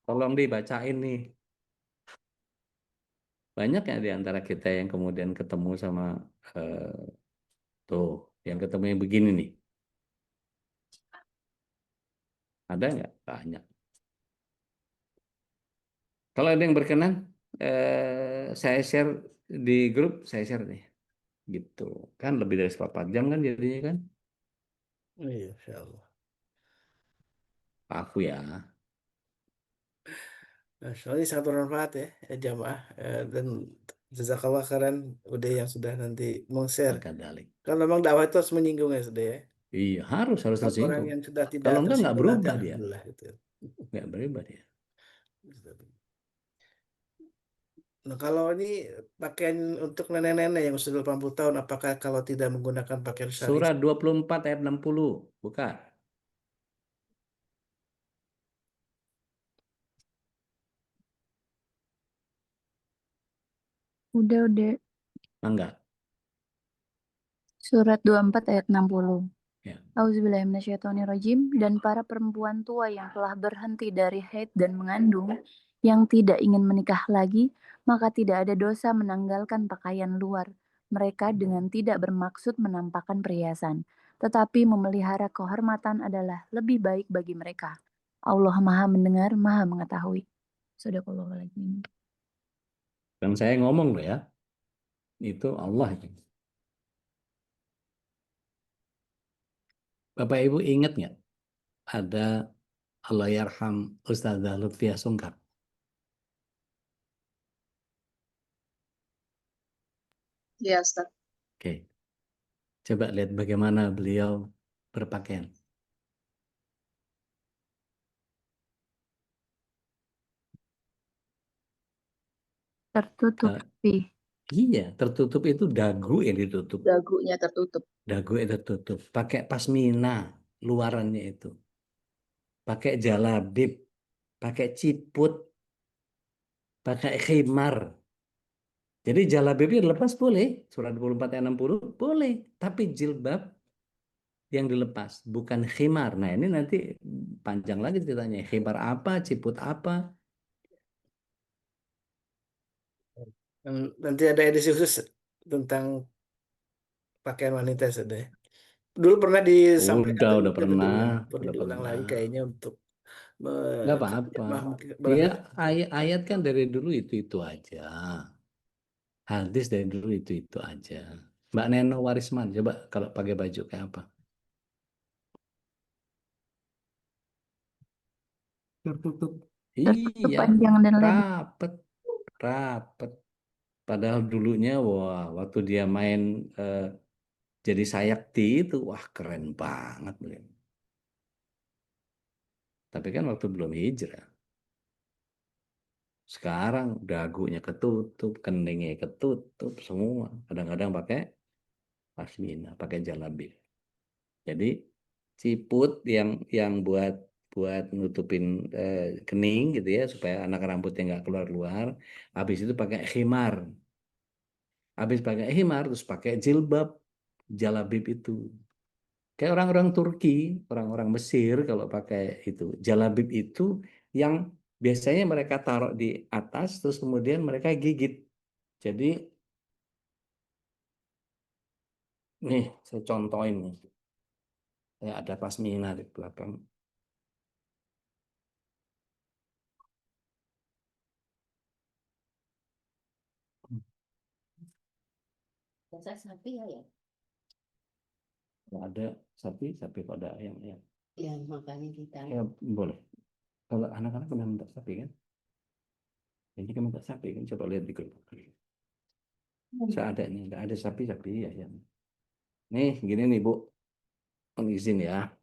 tolong dibacain nih. Banyak ya di antara kita yang kemudian ketemu sama tuh, yang ketemu yang begini nih. Ada nggak? Banyak. Kalau ada yang berkenan, saya share di grup, saya share nih. Gitu. Kan lebih dari 4 jam kan jadinya kan? Iya, insya Allah. Aku ya. Masya Allah, ini sangat bermanfaat ya jamaah. Dan jazakallah khairan udah yang sudah nanti mau-share. Maka dalik. Kalau memang dakwah itu harus menyinggung ya sudah ya. Iya, harus Orang tersinggung. yang sudah tidak Kalau enggak nggak tersinggung nanti berubah dia. alhamdulillah gitu. Nggak berubah dia. Nah, kalau ini pakaian untuk nenek-nenek yang sudah 80 tahun, apakah kalau tidak menggunakan pakaian syari? Surah 24 ayat 60. Buka. Udah. Enggak. Surat 24 ayat 60. Ya. Auzubillahiminasyaitonirrajim. Dan para perempuan tua yang telah berhenti dari haid dan mengandung, yang tidak ingin menikah lagi, maka tidak ada dosa menanggalkan pakaian luar mereka dengan tidak bermaksud menampakkan perhiasan. Tetapi memelihara kehormatan adalah lebih baik bagi mereka. Allah Maha Mendengar, Maha Mengetahui. Shadaqallahul-Adzim. Dan saya ngomong loh ya. Itu Allah. Bapak Ibu ingat nggak? Ada Allahyarham Ustazah Lutfiah Sungkar. Iya, Ustaz. Oke. Coba lihat bagaimana beliau berpakaian. Tertutup. Iya, tertutup itu dagu yang ditutup. Dagunya tertutup. Dagu yang tertutup. Pakai pasmina luarannya itu. Pakai jalabib, pakai ciput, pakai khimar. Jadi jalabibnya dilepas boleh, surah 24 ayat 60 boleh, tapi jilbab yang dilepas, bukan khimar. Nah, ini nanti panjang lagi ceritanya. Khimar apa, ciput apa? Nanti ada edisi khusus tentang pakaian wanita sudah. Dulu pernah disampaikan tapi Udah perlu pernah, diulang, perlu udah diulang pernah. lagi kayaknya untuk Nggak apa-apa. Dia ayat kan dari dulu itu aja. Hadis dari dulu itu aja. Mbak Neno Warisman, coba kalau pakai baju kayak apa? Tertutup. Tertutup Iya, panjang dan lebar. rapet, rapet. Padahal dulunya, wah, waktu dia main jadi Sayakti itu, wah keren banget. Beliau. Tapi kan waktu belum hijrah. Sekarang dagunya ketutup, keningnya ketutup, semua. Kadang-kadang pakai pasmina, pakai jalabib. Jadi ciput yang buat buat nutupin kening gitu ya supaya anak rambutnya nggak keluar-keluar. Habis itu pakai khimar. Habis pakai khimar terus pakai jilbab, jalabib itu. Kayak orang-orang Turki, orang-orang Mesir kalau pakai itu. Jalabib itu yang biasanya mereka taruh di atas terus kemudian mereka gigit. Jadi nih saya contohin nih. Ya, ada pasmina di belakang. Dasar sapi ya. Kalau ada sapi kok ada ayam ya. Ya makanya kita. Ya boleh. Kalau anak-anak pernah minta sapi kan? Jadi kan minta sapi kan? Coba lihat di grup. Saya ada nih, ada sapi ya. Nih gini nih Bu, mohon izin ya.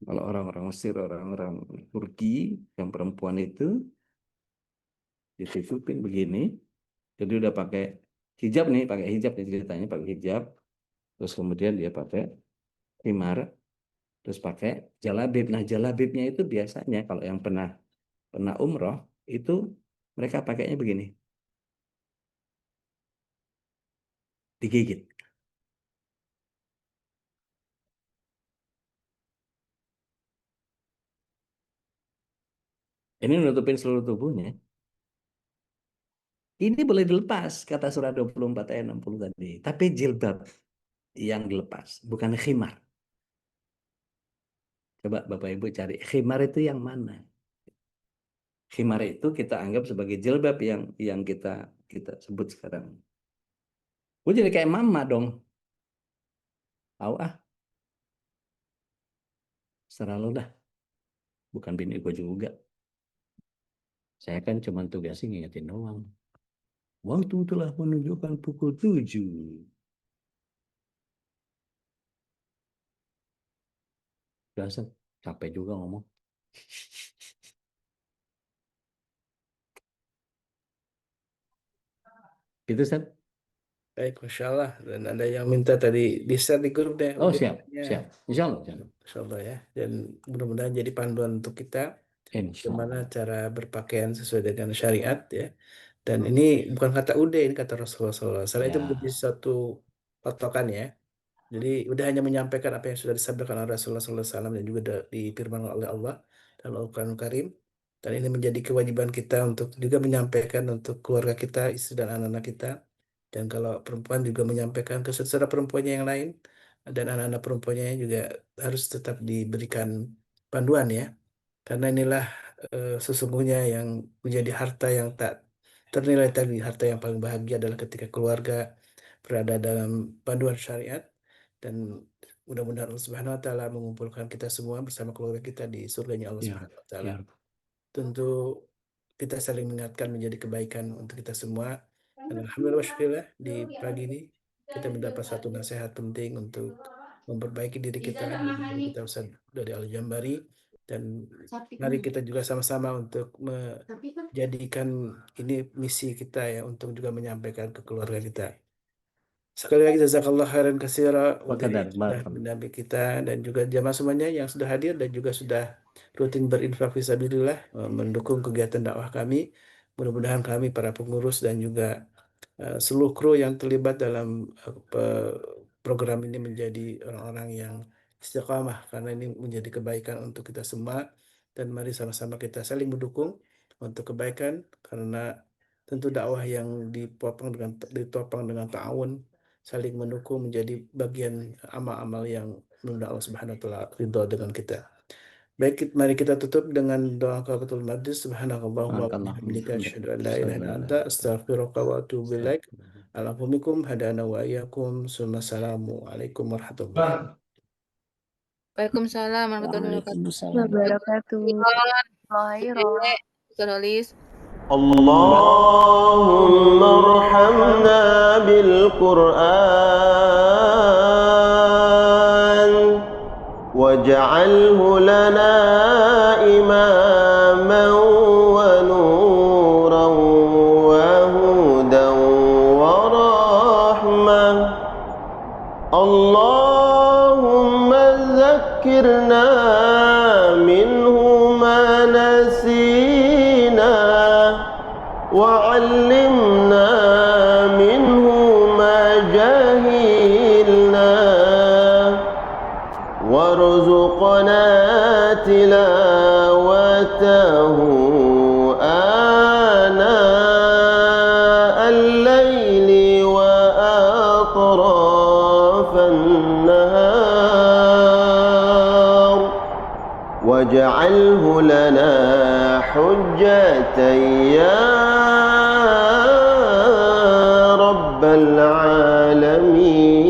Kalau orang-orang Mesir, orang-orang Turki yang perempuan itu ditutupin begini, jadi udah pakai hijab nih, pakai hijab nih ceritanya, pakai hijab, terus kemudian dia pakai khimar, terus pakai jalabib. Nah jalabibnya itu biasanya kalau yang pernah umroh itu mereka pakainya begini, digigit. Ini nutupin seluruh tubuhnya. Ini boleh dilepas, kata surah 24 ayat 60 tadi. Tapi jilbab yang dilepas, bukan khimar. Coba Bapak Ibu cari, khimar itu yang mana? Khimar itu kita anggap sebagai jilbab yang kita sebut sekarang. Gue jadi kayak mama dong. Tahu ah, serah lo dah. Bukan bini gue juga. Saya kan cuma tugasnya ngingetin doang. Waktu telah menunjukkan pukul 7. Biasa capek juga ngomong. Gitu, Seth? Baik, Masya Allah. Dan ada yang minta tadi di-share di grup deh Oh, siap. UDP-nya. Insya Allah. Insya Allah ya. Dan mudah-mudahan jadi panduan untuk kita Insya bagaimana Allah. cara berpakaian sesuai dengan syariat ya. Dan ini bukan kata Ude, ini kata Rasulullah SAW. Itu Ya, menjadi satu patokan ya. Jadi udah hanya menyampaikan apa yang sudah disabdakan oleh Rasulullah SAW dan juga difirman oleh Allah dalam Al-Quran Karim. Dan ini menjadi kewajiban kita untuk juga menyampaikan untuk keluarga kita, istri dan anak-anak kita. Dan kalau perempuan juga menyampaikan ke saudara perempuannya yang lain dan anak-anak perempuannya juga harus tetap diberikan panduan ya. Karena inilah sesungguhnya yang menjadi harta yang tak ternilai tadi. Harta yang paling bahagia adalah ketika keluarga berada dalam panduan syariat dan mudah-mudahan Allah Subhanahu wa taala mengumpulkan kita semua bersama keluarga kita di surganya Allah ya, Subhanahu wa taala. ya. Tentu kita saling mengingatkan menjadi kebaikan untuk kita semua. Dan alhamdulillah syukurlah di pagi ini kita mendapat satu nasihat penting untuk memperbaiki diri kita dari guru kita Ustaz dari Al Jambari Dan Sapi mari kan. kita juga sama-sama untuk Tapi kan. menjadikan ini misi kita ya, untuk juga menyampaikan ke keluarga kita. Sekali lagi jazakallah khairan katsira untuk yang Wakadar, sudah barakallah. mendampingi kita, dan juga jamaah semuanya yang sudah hadir dan juga sudah rutin berinfak fisabilillah, mendukung kegiatan dakwah kami. Mudah-mudahan kami para pengurus dan juga seluruh kru yang terlibat dalam program ini menjadi orang-orang yang istiqamah, karena ini menjadi kebaikan untuk kita semua. Dan mari sama-sama kita saling mendukung untuk kebaikan, karena tentu dakwah yang ditopang dengan ta'awun, saling mendukung, menjadi bagian amal-amal yang menurut Allah Subhanahu wa taala ridho dengan kita. Baik, mari kita tutup dengan doa kafaratul majlis. Subhanakallahumma wa bihamdika asyhadu an la ilaha illa anta astaghfiruka wa atubu ilaik. Alaikum hadana wa iyyakum. Assalamu alaikum warahmatullahi wabarakatuh. Waalaikumsalam warahmatullahi Waalaikumsalam wabarakatuh. wabarakatuh. Ustaz Holis. اللهم ارحمنا بالقرآن واجعله لنا إماما ونورا وهدى ورحمة. اللهم ذكرنا منه ما نسينا وعلمنا منه ما جهلنا وارزقنا تلاوته آناء الليل وأطراف النهار واجعله لنا حجة يا رب العالمين.